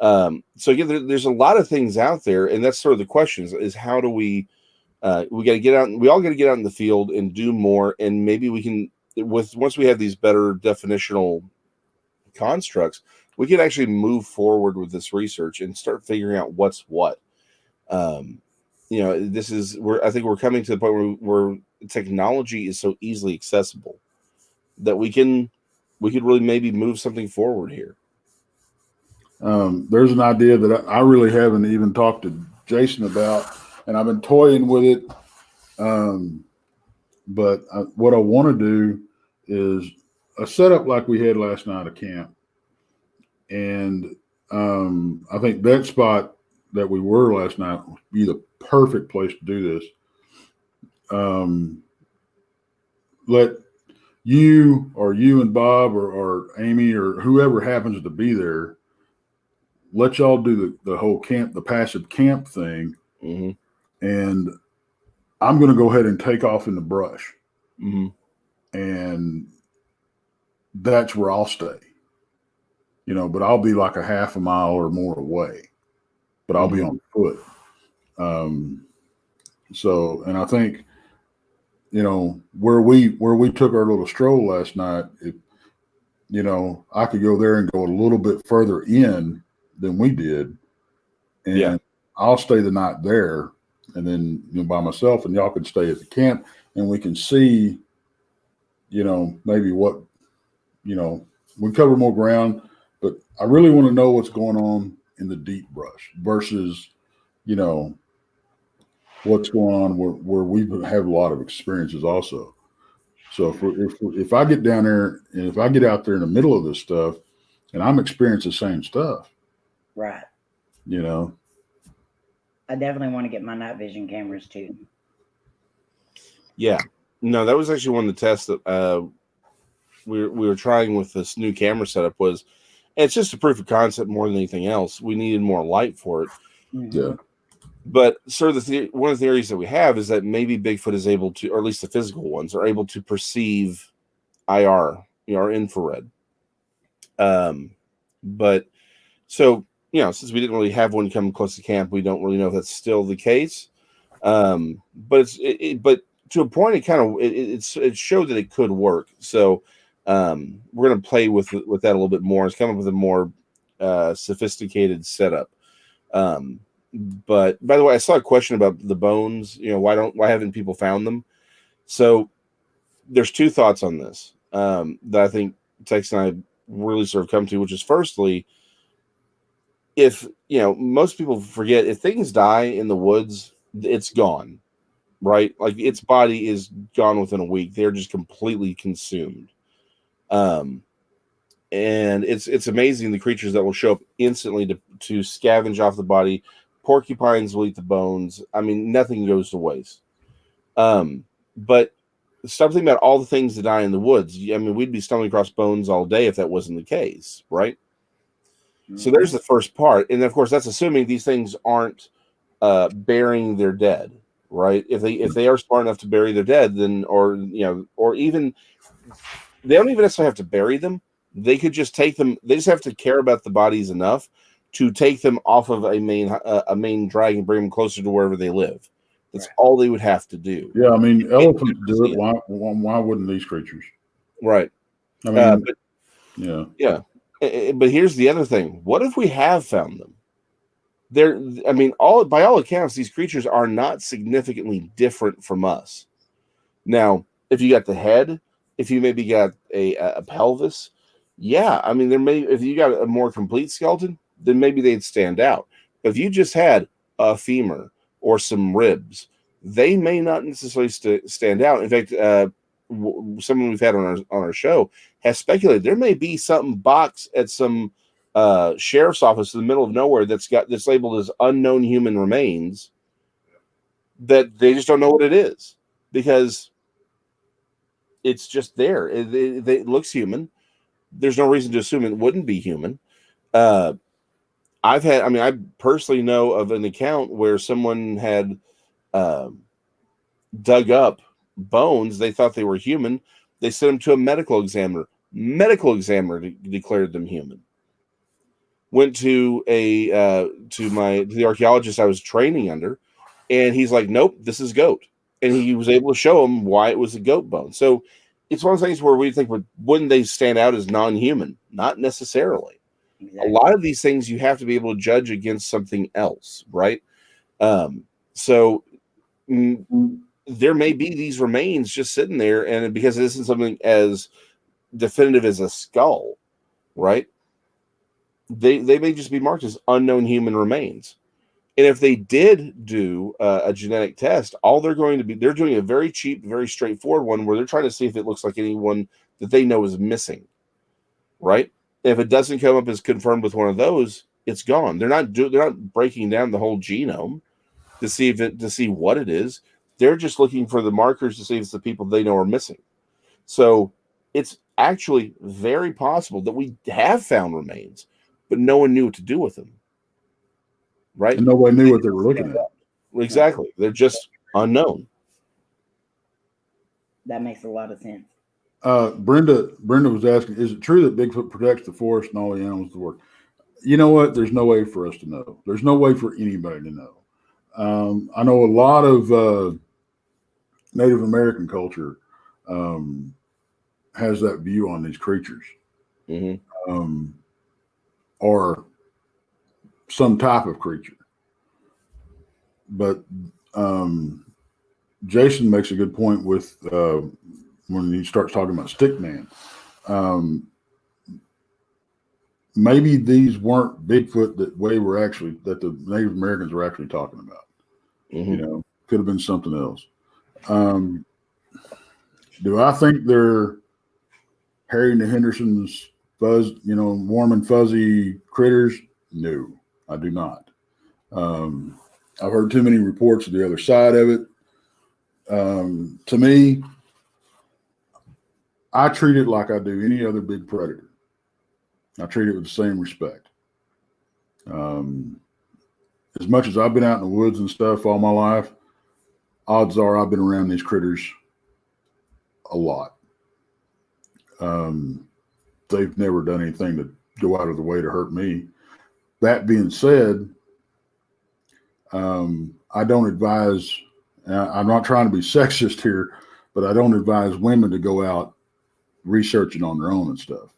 So again, there's a lot of things out there, and that's sort of the question: is how do we got to get out? We all got to get out in the field and do more, and maybe we can once we have these better definitional constructs, we can actually move forward with this research and start figuring out what's what. This is I think we're coming to the point where technology is so easily accessible that we could really maybe move something forward here. There's an idea that I really haven't even talked to Jason about, and I've been toying with it. But what I want to do is a setup like we had last night at camp. And I think that spot that we were last night would be the perfect place to do this. Let you and Bob or Amy or whoever happens to be there, let y'all do the whole camp, the passive camp thing. Mm-hmm. And I'm going to go ahead and take off in the brush. Mm-hmm. And that's where I'll stay. But I'll be like a half a mile or more away, but I'll be on foot. So, and I think, where we took our little stroll last night, I could go there and go a little bit further in than we did. And I'll stay the night there and then by myself, and y'all can stay at the camp, and we can see, maybe what, we cover more ground. But I really want to know what's going on in the deep brush versus, what's going on where we have a lot of experiences also. So if I get down there and if I get out there in the middle of this stuff and I'm experiencing the same stuff. Right. I definitely want to get my night vision cameras too. Yeah. No, that was actually one of the tests that we were trying with this new camera setup was. It's just a proof of concept more than anything else. We needed more light for it. Yeah. But sort of one of the theories that we have is that maybe Bigfoot is able to, or at least the physical ones, are able to perceive IR, or infrared. But so, since we didn't really have one come close to camp, we don't really know if that's still the case. But but to a point, it showed that it could work. So, we're going to play with that a little bit more. It's come up with a more sophisticated setup. But by the way, I saw a question about the bones. Why haven't people found them? So there's two thoughts on this that I think Tex and I really sort of come to, which is firstly, if most people forget, if things die in the woods, it's gone, right? Like its body is gone within a week. They're just completely consumed. And it's amazing the creatures that will show up instantly to scavenge off the body. Porcupines will eat the bones. I mean, nothing goes to waste. But stop thinking about all the things that die in the woods. I mean, we'd be stumbling across bones all day if that wasn't the case, right? Mm-hmm. So there's the first part. And of course, that's assuming these things aren't burying their dead, right? If they are smart enough to bury their dead, then or even they don't even necessarily have to bury them. They could just take them. They just have to care about the bodies enough to take them off of a main drag and bring them closer to wherever they live. That's all they would have to do. Yeah, I mean, elephants do it. Why wouldn't these creatures? Right. I mean, yeah. But here's the other thing. What if we have found them? By all accounts, these creatures are not significantly different from us. Now, if you got the head, if you maybe got a pelvis, if you got a more complete skeleton, then maybe they'd stand out. But if you just had a femur or some ribs, they may not necessarily stand out. In fact, someone we've had on our show has speculated there may be something boxed at some sheriff's office in the middle of nowhere that's labeled as unknown human remains that they just don't know what it is because it's just there. It looks human. There's no reason to assume it wouldn't be human. I personally know of an account where someone had dug up bones. They thought they were human. They sent them to a medical examiner. Medical examiner declared them human. Went to the archaeologist I was training under, and he's like, nope, this is goat. And he was able to show him why it was a goat bone. So it's one of those things where we think, wouldn't they stand out as non-human? Not necessarily. Exactly. A lot of these things you have to be able to judge against something else, right? So there may be these remains just sitting there, and because it isn't something as definitive as a skull, right? They may just be marked as unknown human remains. And if they did do a genetic test, they're doing a very cheap, very straightforward one where they're trying to see if it looks like anyone that they know is missing, right? If it doesn't come up as confirmed with one of those, it's gone. They're not breaking down the whole genome to see what it is. They're just looking for the markers to see if it's the people they know are missing. So it's actually very possible that we have found remains, but no one knew what to do with them. Right? And nobody knew what they were looking at. Exactly. They're just unknown. That makes a lot of sense. Brenda was asking, is it true that Bigfoot protects the forest and all the animals of the world? You know what? There's no way for us to know. There's no way for anybody to know. I know a lot of Native American culture has that view on these creatures. Mm-hmm. Or some type of creature. But Jason makes a good point with when he starts talking about stickman. Maybe these weren't Bigfoot that the Native Americans were actually talking about. Mm-hmm. You know, could have been something else. Do I think they're Harry and the Hendersons warm and fuzzy critters? No, I do not. I've heard too many reports of the other side of it. To me, I treat it like I do any other big predator. I treat it with the same respect. As much as I've been out in the woods and stuff all my life, odds are I've been around these critters a lot. They've never done anything to go out of the way to hurt me. That being said, I don't advise, I'm not trying to be sexist here, but I don't advise women to go out researching on their own and stuff.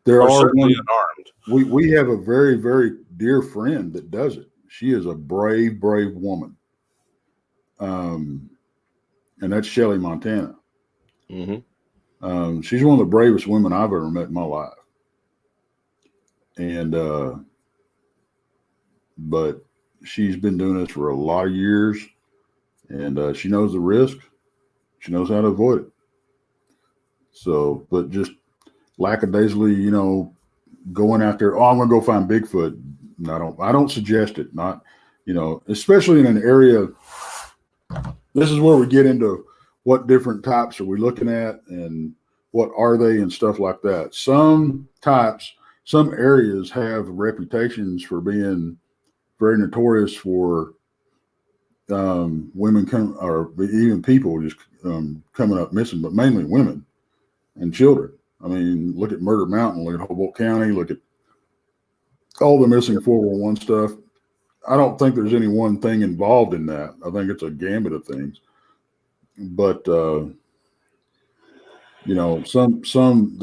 There are unarmed. We have a very, very dear friend that does it. She is a brave, brave woman. And that's Shelly, Montana. Mm-hmm. She's one of the bravest women I've ever met in my life. And, but she's been doing this for a lot of years, and she knows the risk. She knows how to avoid it. So, but just lackadaisically, going out there, I'm going to go find Bigfoot. No, I don't suggest it. Not, especially in an area. This is where we get into what different types are we looking at and what are they and stuff like that. Some areas have reputations for being very notorious for women or even people just coming up missing, but mainly women and children. I mean, look at Murder Mountain, look at Humboldt County, look at all the missing 411 stuff. I don't think there's any one thing involved in that. I think it's a gambit of things. But the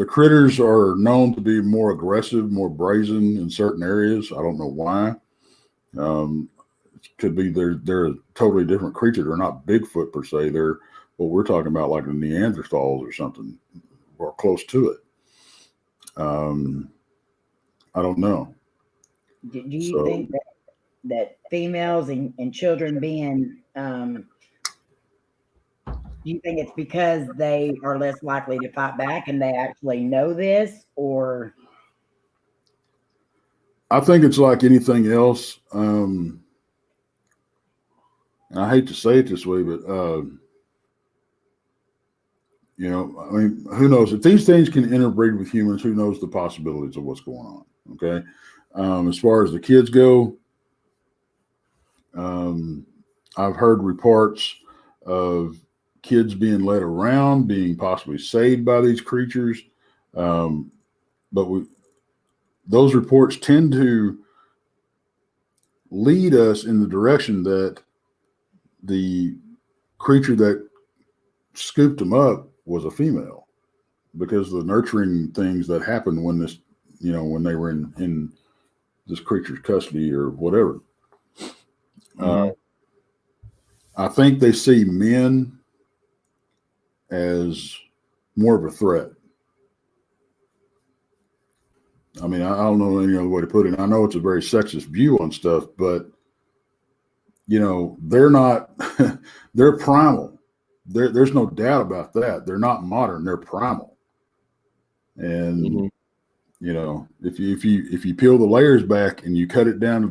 critters are known to be more aggressive, more brazen in certain areas. I don't know why. It could be they're a totally different creature. They're not Bigfoot per se. They're what we're talking about, like the Neanderthals or something, or close to it. I don't know. Do you think that females and children being, do you think it's because they are less likely to fight back and they actually know this, or? I think it's like anything else. I hate to say it this way, but who knows? If these things can interbreed with humans, who knows the possibilities of what's going on? Okay. As far as the kids go, I've heard reports of kids being led around, being possibly saved by these creatures. But those reports tend to lead us in the direction that the creature that scooped them up was a female, because of the nurturing things that happened when this, when they were in this creature's custody or whatever. I think they see men as more of a threat. I mean, I don't know any other way to put it. I know it's a very sexist view on stuff, but they're not, they're primal. There's no doubt about that. They're not modern, they're primal. And if you peel the layers back and you cut it down to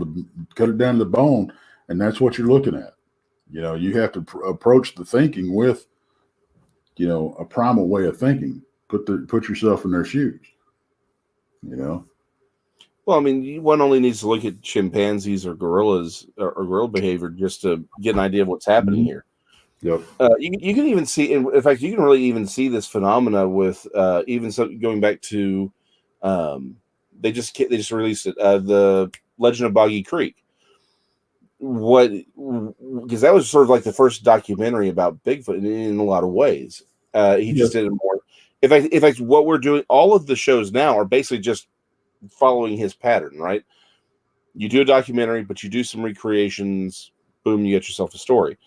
the bone, and that's what you're looking at. You have to approach the thinking with, a primal way of thinking. Put yourself in their shoes. Well, I mean, one only needs to look at chimpanzees or gorillas or gorilla behavior just to get an idea of what's happening here. Yep. You can even see, in fact, you can really even see this phenomena with even going back to, they just released it, the Legend of Boggy Creek. Because that was sort of like the first documentary about Bigfoot in a lot of ways. He just did it more. In fact, what we're doing, all of the shows now are basically just following his pattern, right? You do a documentary, but you do some recreations. Boom, you get yourself a story.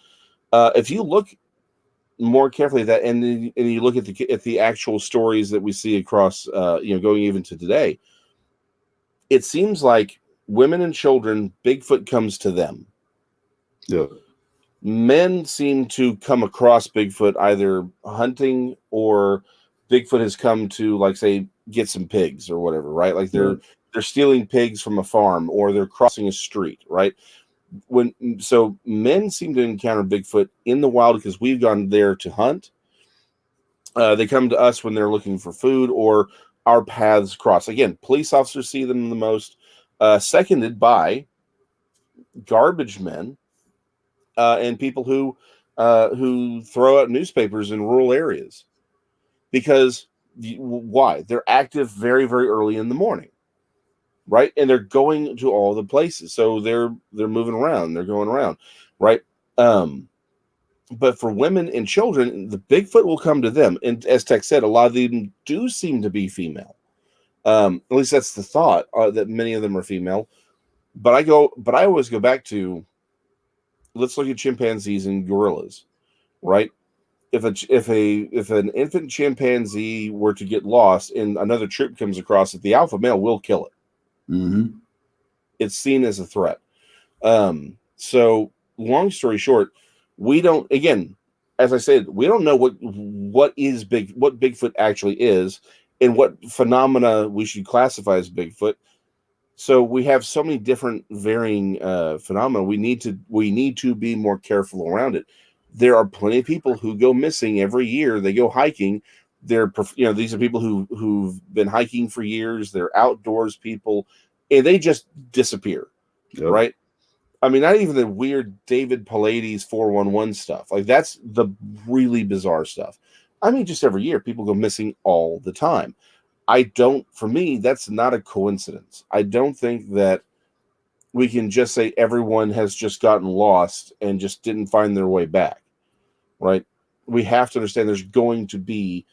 If you look more carefully at that, and you look at the actual stories that we see across, going even to today, it seems like women and children, Bigfoot comes to them. Yeah. Men seem to come across Bigfoot either hunting, or Bigfoot has come to, like, say, get some pigs or whatever, right? Like they're stealing pigs from a farm, or they're crossing a street, right? So men seem to encounter Bigfoot in the wild because we've gone there to hunt. They come to us when they're looking for food, or our paths cross. Again, police officers see them the most, seconded by garbage men and people who throw out newspapers in rural areas. Because why? They're active very, very early in the morning, right? And they're going to all the places, so they're moving around, they're going around, right? But for women and children, the Bigfoot will come to them, and as Tech said, a lot of them do seem to be female. At least that's the thought, that many of them are female. But I always go back to, let's look at chimpanzees and gorillas, right? If an infant chimpanzee were to get lost and another troop comes across it, the alpha male will kill it. Mm-hmm. It's seen as a threat. So long story short, we don't, again, as I said, we don't know what Bigfoot actually is and what phenomena we should classify as Bigfoot. So we have so many different varying phenomena. We need to be more careful around it. There are plenty of people who go missing every year. They go hiking. These are people who've been hiking for years. They're outdoors people, and they just disappear, right? I mean, not even the weird David Pallades 411 stuff. Like, that's the really bizarre stuff. I mean, just every year, people go missing all the time. For me, that's not a coincidence. I don't think that we can just say everyone has just gotten lost and just didn't find their way back, right? We have to understand there's going to be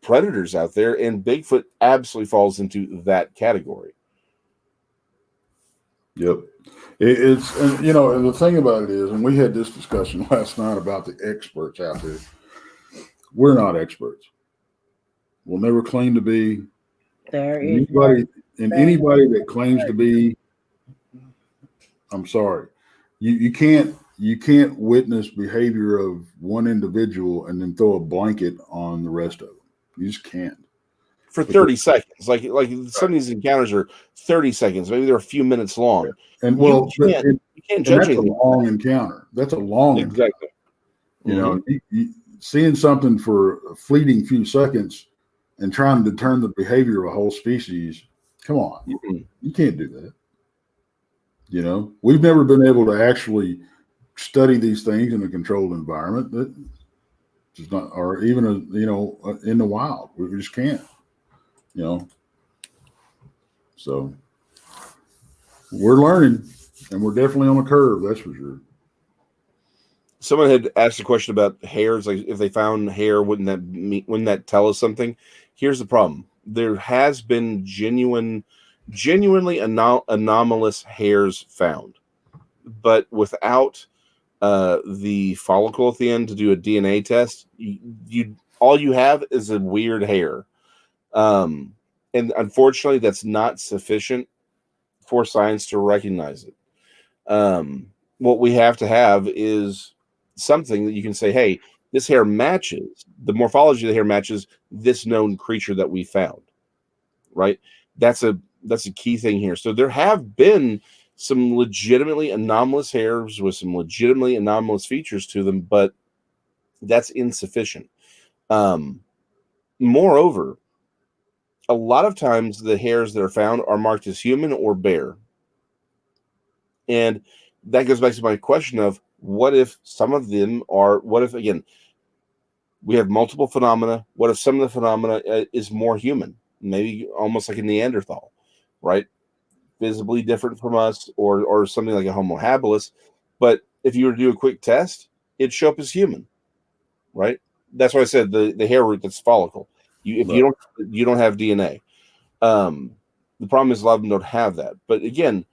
predators out there, and Bigfoot absolutely falls into that category. Yep. It's, and the thing about it is, and we had this discussion last night about the experts out there. We're not experts. We'll never claim to be. Anybody that claims to be, I'm sorry. You can't witness behavior of one individual and then throw a blanket on the rest of them. You just can't. For 30 seconds. Like some of these encounters are 30 seconds. Maybe they're a few minutes long. And you can't judge that's a long encounter. That's a long encounter. You seeing something for a fleeting few seconds and trying to determine the behavior of a whole species. Come on. You can't do that. You know, we've never been able to actually study these things in a controlled environment. That just not, or even in the wild. We just can't. You know, so we're learning, and we're definitely on a curve. That's for sure. Someone had asked a question about hairs. Like, if they found hair, wouldn't that tell us something? Here's the problem: there has been genuinely anomalous hairs found, but without the follicle at the end to do a DNA test, all you have is a weird hair, and unfortunately, that's not sufficient for science to recognize it. What we have to have is something that you can say, hey, this hair matches, the morphology of the hair matches this known creature that we found, right? That's a key thing here. So there have been some legitimately anomalous hairs with some legitimately anomalous features to them, but that's insufficient. Moreover, a lot of times the hairs that are found are marked as human or bear. And that goes back to my question of, what if some of them are, what if, again, we have multiple phenomena. What if some of the phenomena is more human, maybe almost like a Neanderthal, right? Visibly different from us, or something like a Homo habilis. But if you were to do a quick test, it'd show up as human, right? That's why I said the hair root that's follicle. You don't have DNA. The problem is a lot of them don't have that. But again,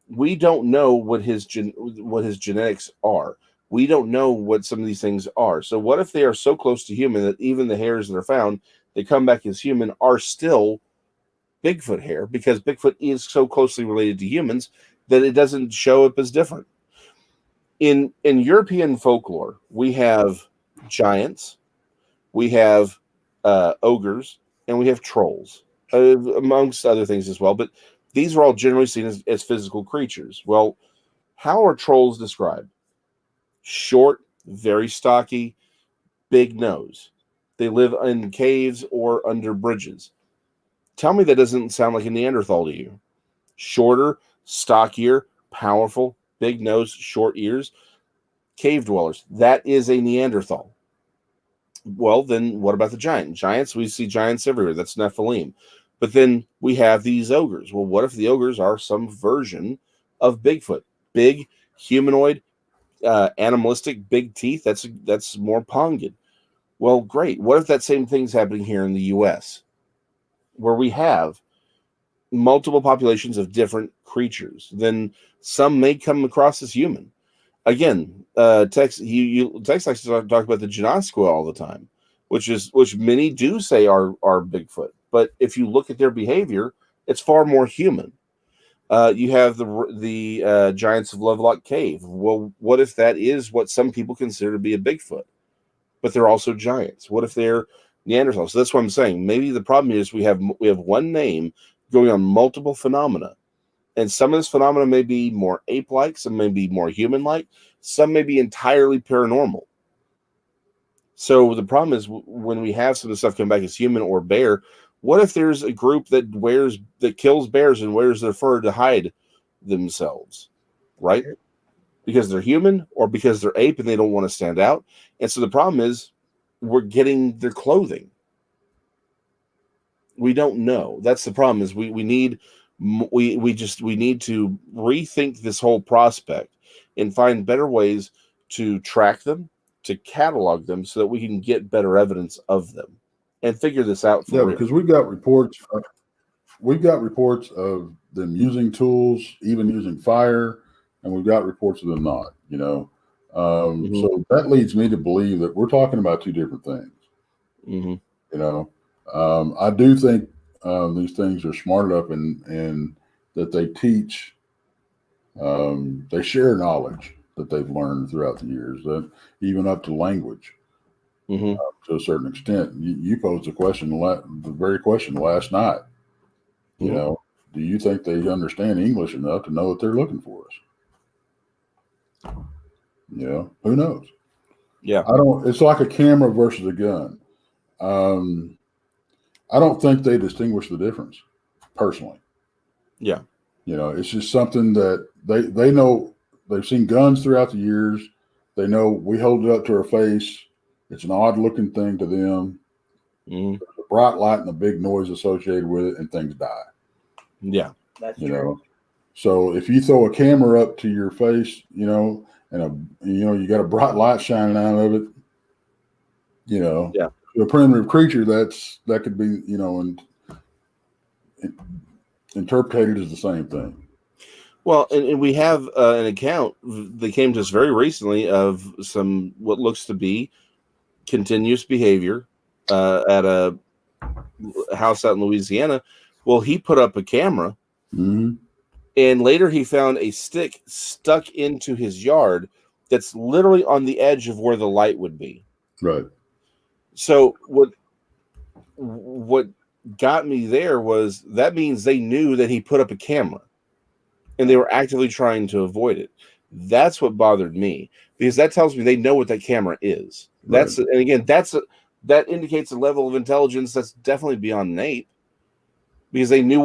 we don't know what his genetics are. We don't know what some of these things are. So what if they are so close to human that even the hairs that are found, they come back as human, are still Bigfoot hair, because Bigfoot is so closely related to humans that it doesn't show up as different. In European folklore, we have giants, we have ogres, and we have trolls, amongst other things as well. But these are all generally seen as physical creatures. Well, how are trolls described? Short, very stocky, big nose. They live in caves or under bridges. Tell me that doesn't sound like a Neanderthal to you. Shorter, stockier, powerful, big nose, short ears, cave dwellers. That is a Neanderthal. Well, then what about the giants? We see giants everywhere. That's Nephilim. But then we have these ogres. Well, what if the ogres are some version of Bigfoot? Big, humanoid, animalistic, big teeth. That's more Pongan. Well, great. What if that same thing's happening here in the U.S., where we have multiple populations of different creatures? Then some may come across as human. Again, Tex likes to talk about the Janasqua all the time, which many do say are Bigfoot. But if you look at their behavior, it's far more human. You have the Giants of Lovelock Cave. Well, what if that is what some people consider to be a Bigfoot, but they're also giants? What if they're Neanderthals? So that's what I'm saying. Maybe the problem is we have one name going on multiple phenomena. And some of this phenomena may be more ape-like, some may be more human-like, some may be entirely paranormal. So the problem is, when we have some of the stuff come back as human or bear, what if there's a group that kills bears and wears their fur to hide themselves, right? Because they're human or because they're ape and they don't want to stand out. And so the problem is, we're getting their clothing. We don't know. That's the problem. Is we need to rethink this whole prospect and find better ways to track them, to catalog them, so that we can get better evidence of them and figure this out for real. Because we've got reports of them using tools, even using fire, and we've got reports of them not. So that leads me to believe that we're talking about two different things. I do think these things are smart enough and that they teach, they share knowledge that they've learned throughout the years, that even up to language to a certain extent. You posed the very question last night. Do you think they understand English enough to know what they're looking for us? Who knows? Yeah, it's like a camera versus a gun. I don't think they distinguish the difference, personally. Yeah. You know, it's just something that they know. They've seen guns throughout the years. They know we hold it up to our face. It's an odd looking thing to them. Mm. There's a bright light and a big noise associated with it, and things die. Yeah, That's You true. know, so if you throw a camera up to your face, you know, and you got a bright light shining out of it, you know, Yeah. to a primitive creature, that could be, you know, and interpreted as the same thing. well, and we have an account that came to us very recently of some what looks to be continuous behavior at a house out in Louisiana. Well, he put up a camera, Mm-hmm. and later he found a stick stuck into his yard that's literally on the edge of where the light would be. Right. So what got me there was that means they knew that he put up a camera, and they were actively trying to avoid it. That's what bothered me, because that tells me they know what that camera is. That's Right. and again, that indicates a level of intelligence that's definitely beyond an ape, because they knew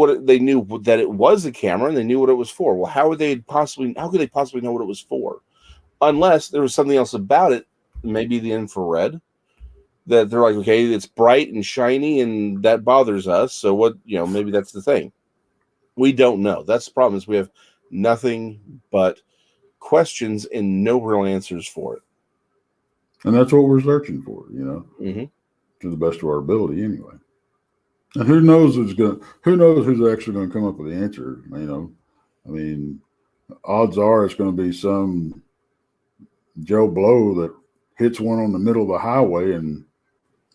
that it was a camera, and they knew what it was for. Well, how could they possibly know what it was for, unless there was something else about it, maybe the infrared, that they're like, okay, it's bright and shiny, and that bothers us. So what, maybe that's the thing. We don't know. That's the problem, is we have nothing but questions and no real answers for it. And that's what we're searching for, you know, Mm-hmm. to the best of our ability anyway. And who knows who's actually going to come up with the answer, you know. I mean, odds are it's going to be some Joe Blow that hits one on the middle of the highway, and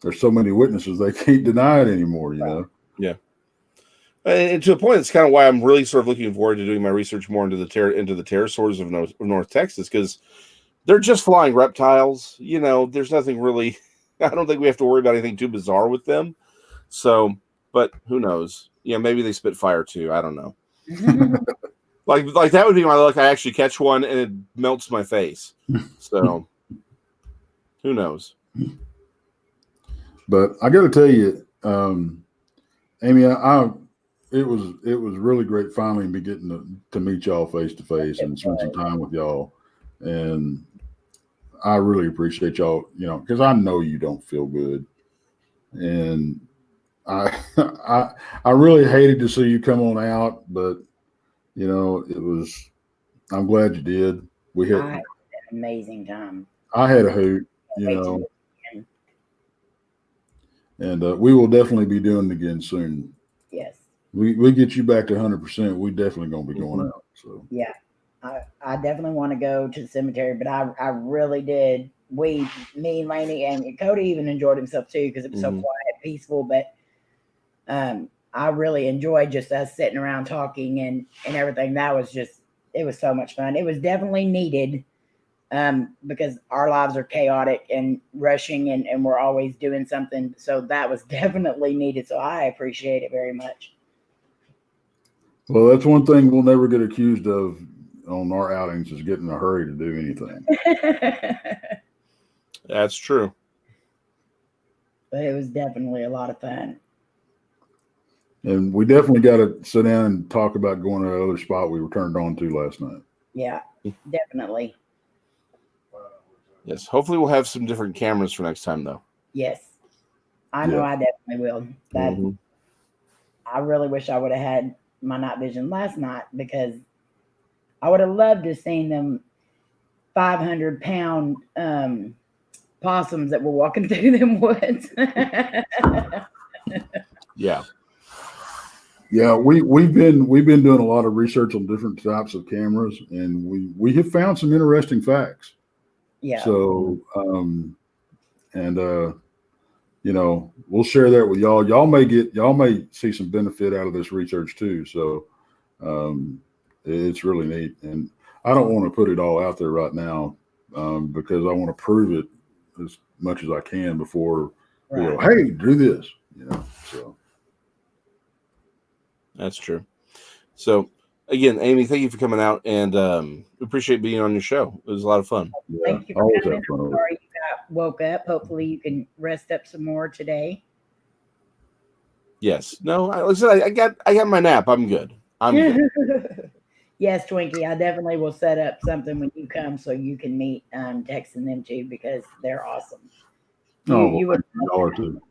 there's so many witnesses they can't deny it anymore, you know. Yeah. And to a point, it's kind of why I'm really sort of looking forward to doing my research more into the pterosaurs of North Texas, because they're just flying reptiles. You know, there's nothing really. I don't think we have to worry about anything too bizarre with them. So, but who knows? Maybe they spit fire too. I don't know. like that would be my luck. I actually catch one and it melts my face. So, who knows? But I got to tell you, Amy, it was really great finally be getting to meet y'all face to face and spend some time with y'all, and I really appreciate y'all, you know, because I know you don't feel good, and I I really hated to see you come on out, but you know I'm glad you did. I had an amazing time. I had a hoot, you know, and we will definitely be doing it again soon. Yes. We get you back to 100%. We definitely gonna be going out. So yeah, I definitely want to go to the cemetery, but I really did. Me, Layne, and Coty even enjoyed himself too, because it was so quiet, peaceful. But I really enjoyed just us sitting around talking and everything. That was it was so much fun. It was definitely needed, because our lives are chaotic and rushing, and we're always doing something. So that was definitely needed. So I appreciate it very much. Well, that's one thing we'll never get accused of on our outings, is getting in a hurry to do anything. That's true. But it was definitely a lot of fun. And we definitely got to sit down and talk about going to that other spot we were turned on to last night. Yeah, definitely. Yes. Hopefully we'll have some different cameras for next time, though. Yes. I know I definitely will. I really wish I would have had my night vision last night, because I would have loved to have seen them 500-pound possums that were walking through them woods. Yeah. Yeah, we've been doing a lot of research on different types of cameras, and we have found some interesting facts. Yeah. So you know, we'll share that with y'all. Y'all may see some benefit out of this research too. So it's really neat, and I don't want to put it all out there right now, because I want to prove it as much as I can before we go, hey, do this, you know. So that's true. So again, Amy, thank you for coming out, and appreciate being on your show. It was a lot of fun. yeah, Thank you for coming. Sorry you got woke up. Hopefully you can rest up some more today. Yes. No, like I said, I got my nap. I'm good. I'm good. Yes, Twinkie, I definitely will set up something when you come so you can meet Tex and them too because they're awesome. You would, y'all are too.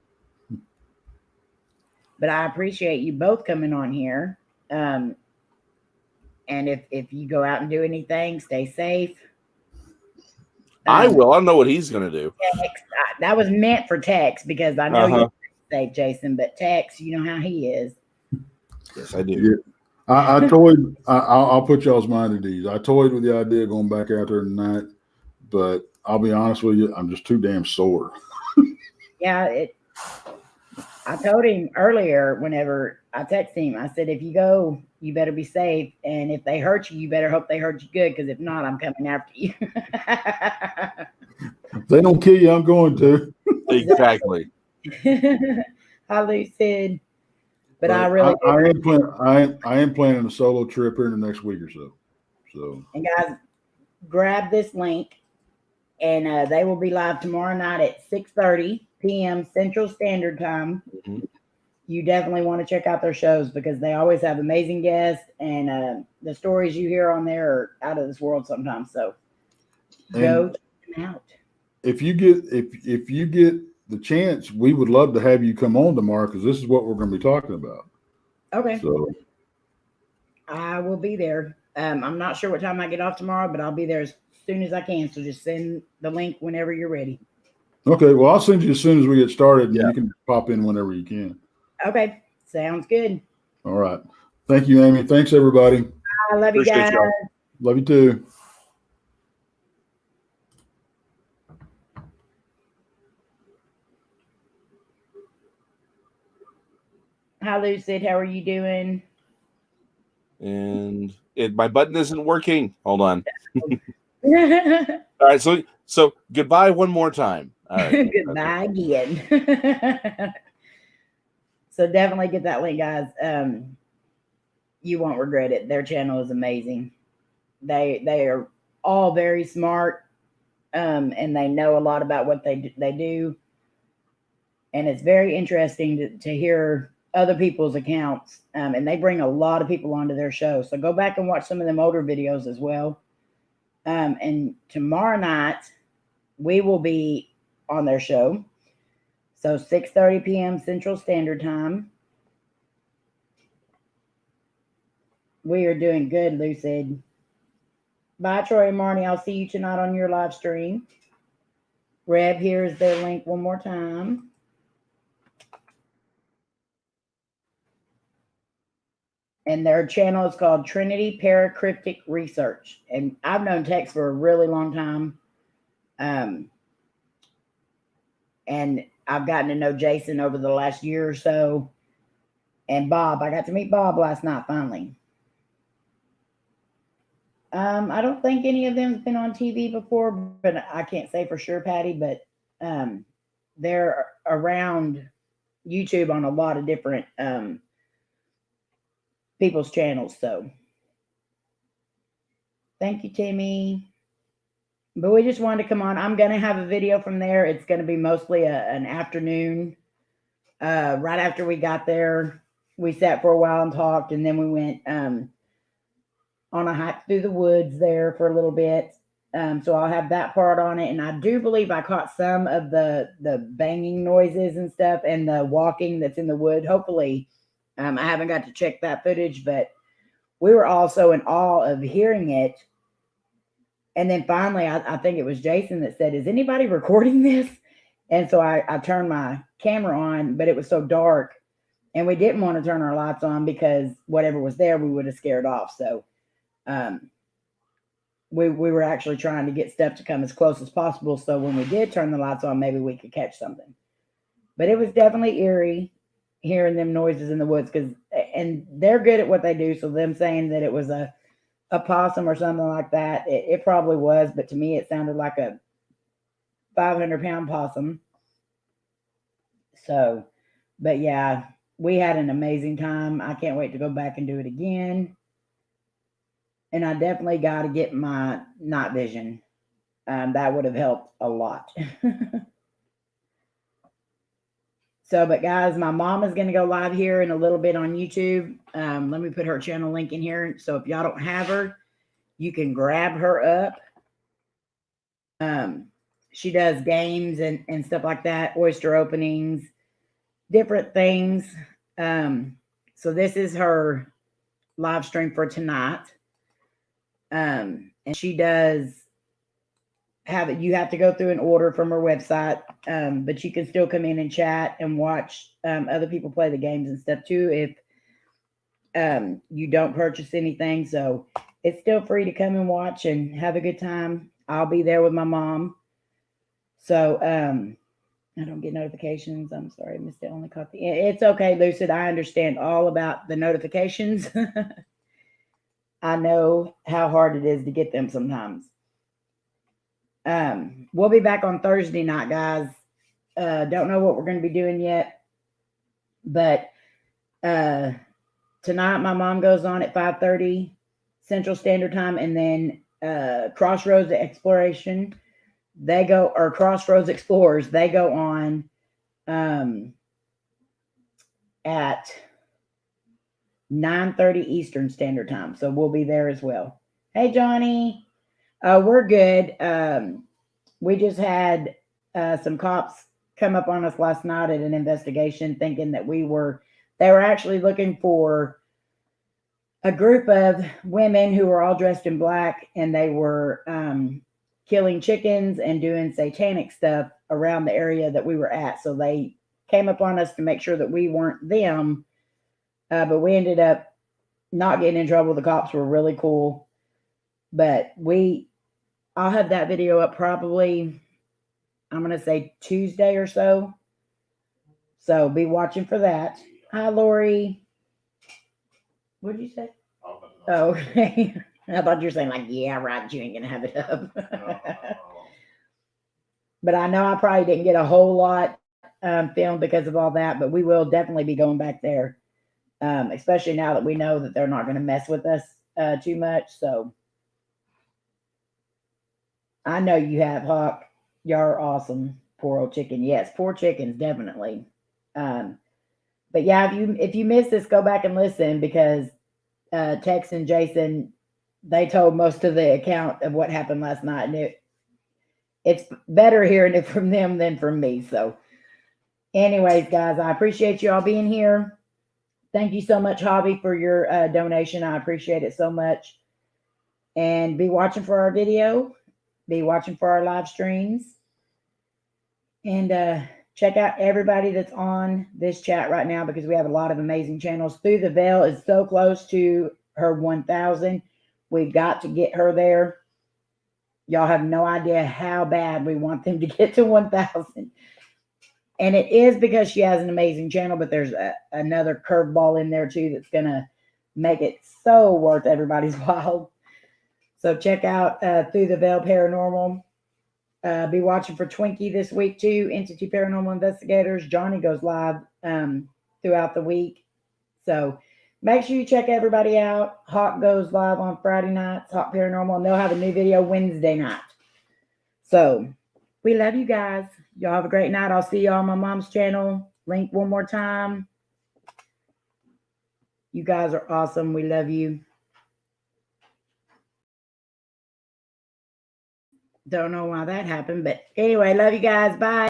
but I appreciate you both coming on here. And if you go out and do anything, stay safe. I will. I don't know what he's gonna do. Tex, that was meant for Tex because I know you're safe, Jason. But Tex, you know how he is. Yes, I do. Yeah. I toyed. I'll put y'all's mind at ease. I toyed with the idea of going back out there tonight, but I'll be honest with you, I'm just too damn sore. Yeah, I told him earlier whenever I texted him, I said, if you go, you better be safe. And if they hurt you, you better hope they hurt you good. Because if not, I'm coming after you. If they don't kill you, I'm going to. Exactly. Hi, Lucid. But I am planning a solo trip here in the next week or so. So, and guys, grab this link, and they will be live tomorrow night at 6:30 p.m. Central Standard Time. Mm-hmm. You definitely want to check out their shows because they always have amazing guests, and the stories you hear on there are out of this world sometimes. So go check them out. If you get the chance, we would love to have you come on tomorrow because this is what we're going to be talking about. Okay. So I will be there. I'm not sure what time I get off tomorrow, but I'll be there as soon as I can. So just send the link whenever you're ready. Okay. Well, I'll send you as soon as we get started, and you can pop in whenever you can. Okay. Sounds good. All right. Thank you, Amy. Thanks, everybody. I love you guys. Love you too. Hi, Lucid. How are you doing? And my button isn't working. Hold on. All right. So goodbye one more time. All right. Goodbye again. So definitely get that link, guys. You won't regret it. Their channel is amazing. They are all very smart, and they know a lot about what they do. And it's very interesting to hear other people's accounts. And they bring a lot of people onto their show. So go back and watch some of them older videos as well. And tomorrow night, we will be on their show. So 6:30 p.m. Central Standard Time. We are doing good, Lucid. Bye, Troy and Marnie. I'll see you tonight on your live stream. Reb, here is their link one more time. And their channel is called Trinity Paracryptic Research. And I've known Tex for a really long time. And I've gotten to know Jason over the last year or so. And Bob, I got to meet Bob last night, finally. I don't think any of them has been on TV before, but I can't say for sure, Patty, but they're around YouTube on a lot of different people's channels. So thank you, Timmy. But we just wanted to come on. I'm going to have a video from there. It's going to be mostly an afternoon. Right after we got there, we sat for a while and talked, and then we went on a hike through the woods there for a little bit. So I'll have that part on it. And I do believe I caught some of the banging noises and stuff and the walking that's in the wood. Hopefully, I haven't got to check that footage, but we were also in awe of hearing it. And then finally, I think it was Jason that said, is anybody recording this? And so I turned my camera on, but it was so dark. And we didn't want to turn our lights on because whatever was there, we would have scared off. So we were actually trying to get Steph to come as close as possible. So when we did turn the lights on, maybe we could catch something. But it was definitely eerie hearing them noises in the woods and they're good at what they do. So them saying that it was a possum or something like that, it probably was. But to me, it sounded like a 500-pound possum. So, but yeah, we had an amazing time. I can't wait to go back and do it again. And I definitely got to get my night vision. That would have helped a lot. So, but guys, my mom is going to go live here in a little bit on YouTube. Let me put her channel link in here. So if y'all don't have her, you can grab her up. She does games and stuff like that, oyster openings, different things. So this is her live stream for tonight. And she does have it. You have to go through an order from her website, but you can still come in and chat and watch other people play the games and stuff too if you don't purchase anything. So it's still free to come and watch and have a good time. I'll be there with my mom. So I don't get notifications. I'm sorry, I missed it. Only caught the end. It's okay, Lucid. I understand all about the notifications. I know how hard it is to get them sometimes. We'll be back on Thursday night, guys. Don't know what we're going to be doing yet, but tonight my mom goes on at 5:30 Central Standard Time, and then Crossroads Exploration, they go, or Crossroads Explorers, they go on at 9:30 Eastern Standard Time. So we'll be there as well. Hey, Johnny. We're good. We just had some cops come up on us last night at an investigation thinking that they were actually looking for a group of women who were all dressed in black, and they were killing chickens and doing satanic stuff around the area that we were at. So they came up on us to make sure that we weren't them. But we ended up not getting in trouble. The cops were really cool. But I'll have that video up probably, I'm going to say Tuesday or so. So be watching for that. Hi, Lori. What did you say? Oh, okay. I thought you were saying like, yeah, right, you ain't going to have it up. But I know I probably didn't get a whole lot filmed because of all that, but we will definitely be going back there, especially now that we know that they're not going to mess with us too much. So I know you have, Hawk. Y'all are awesome. Poor old chicken. Yes, poor chickens, definitely. But yeah, if you missed this, go back and listen, because Tex and Jason, they told most of the account of what happened last night, and it's better hearing it from them than from me. So anyways, guys, I appreciate you all being here. Thank you so much, Hobby, for your donation. I appreciate it so much. And be watching for our video. Be watching for our live streams. And check out everybody that's on this chat right now, because we have a lot of amazing channels. Through the Veil is so close to her 1,000. We've got to get her there. Y'all have no idea how bad we want them to get to 1,000. And it is because she has an amazing channel, but there's another curveball in there too that's going to make it so worth everybody's while. So check out Through the Veil Paranormal. Be watching for Twinkie this week too. Entity Paranormal Investigators. Johnny goes live throughout the week. So make sure you check everybody out. Hawk goes live on Friday nights, Hawk Paranormal, and they'll have a new video Wednesday night. So we love you guys. Y'all have a great night. I'll see y'all on my mom's channel. Link one more time. You guys are awesome. We love you. Don't know why that happened, but anyway, love you guys. Bye.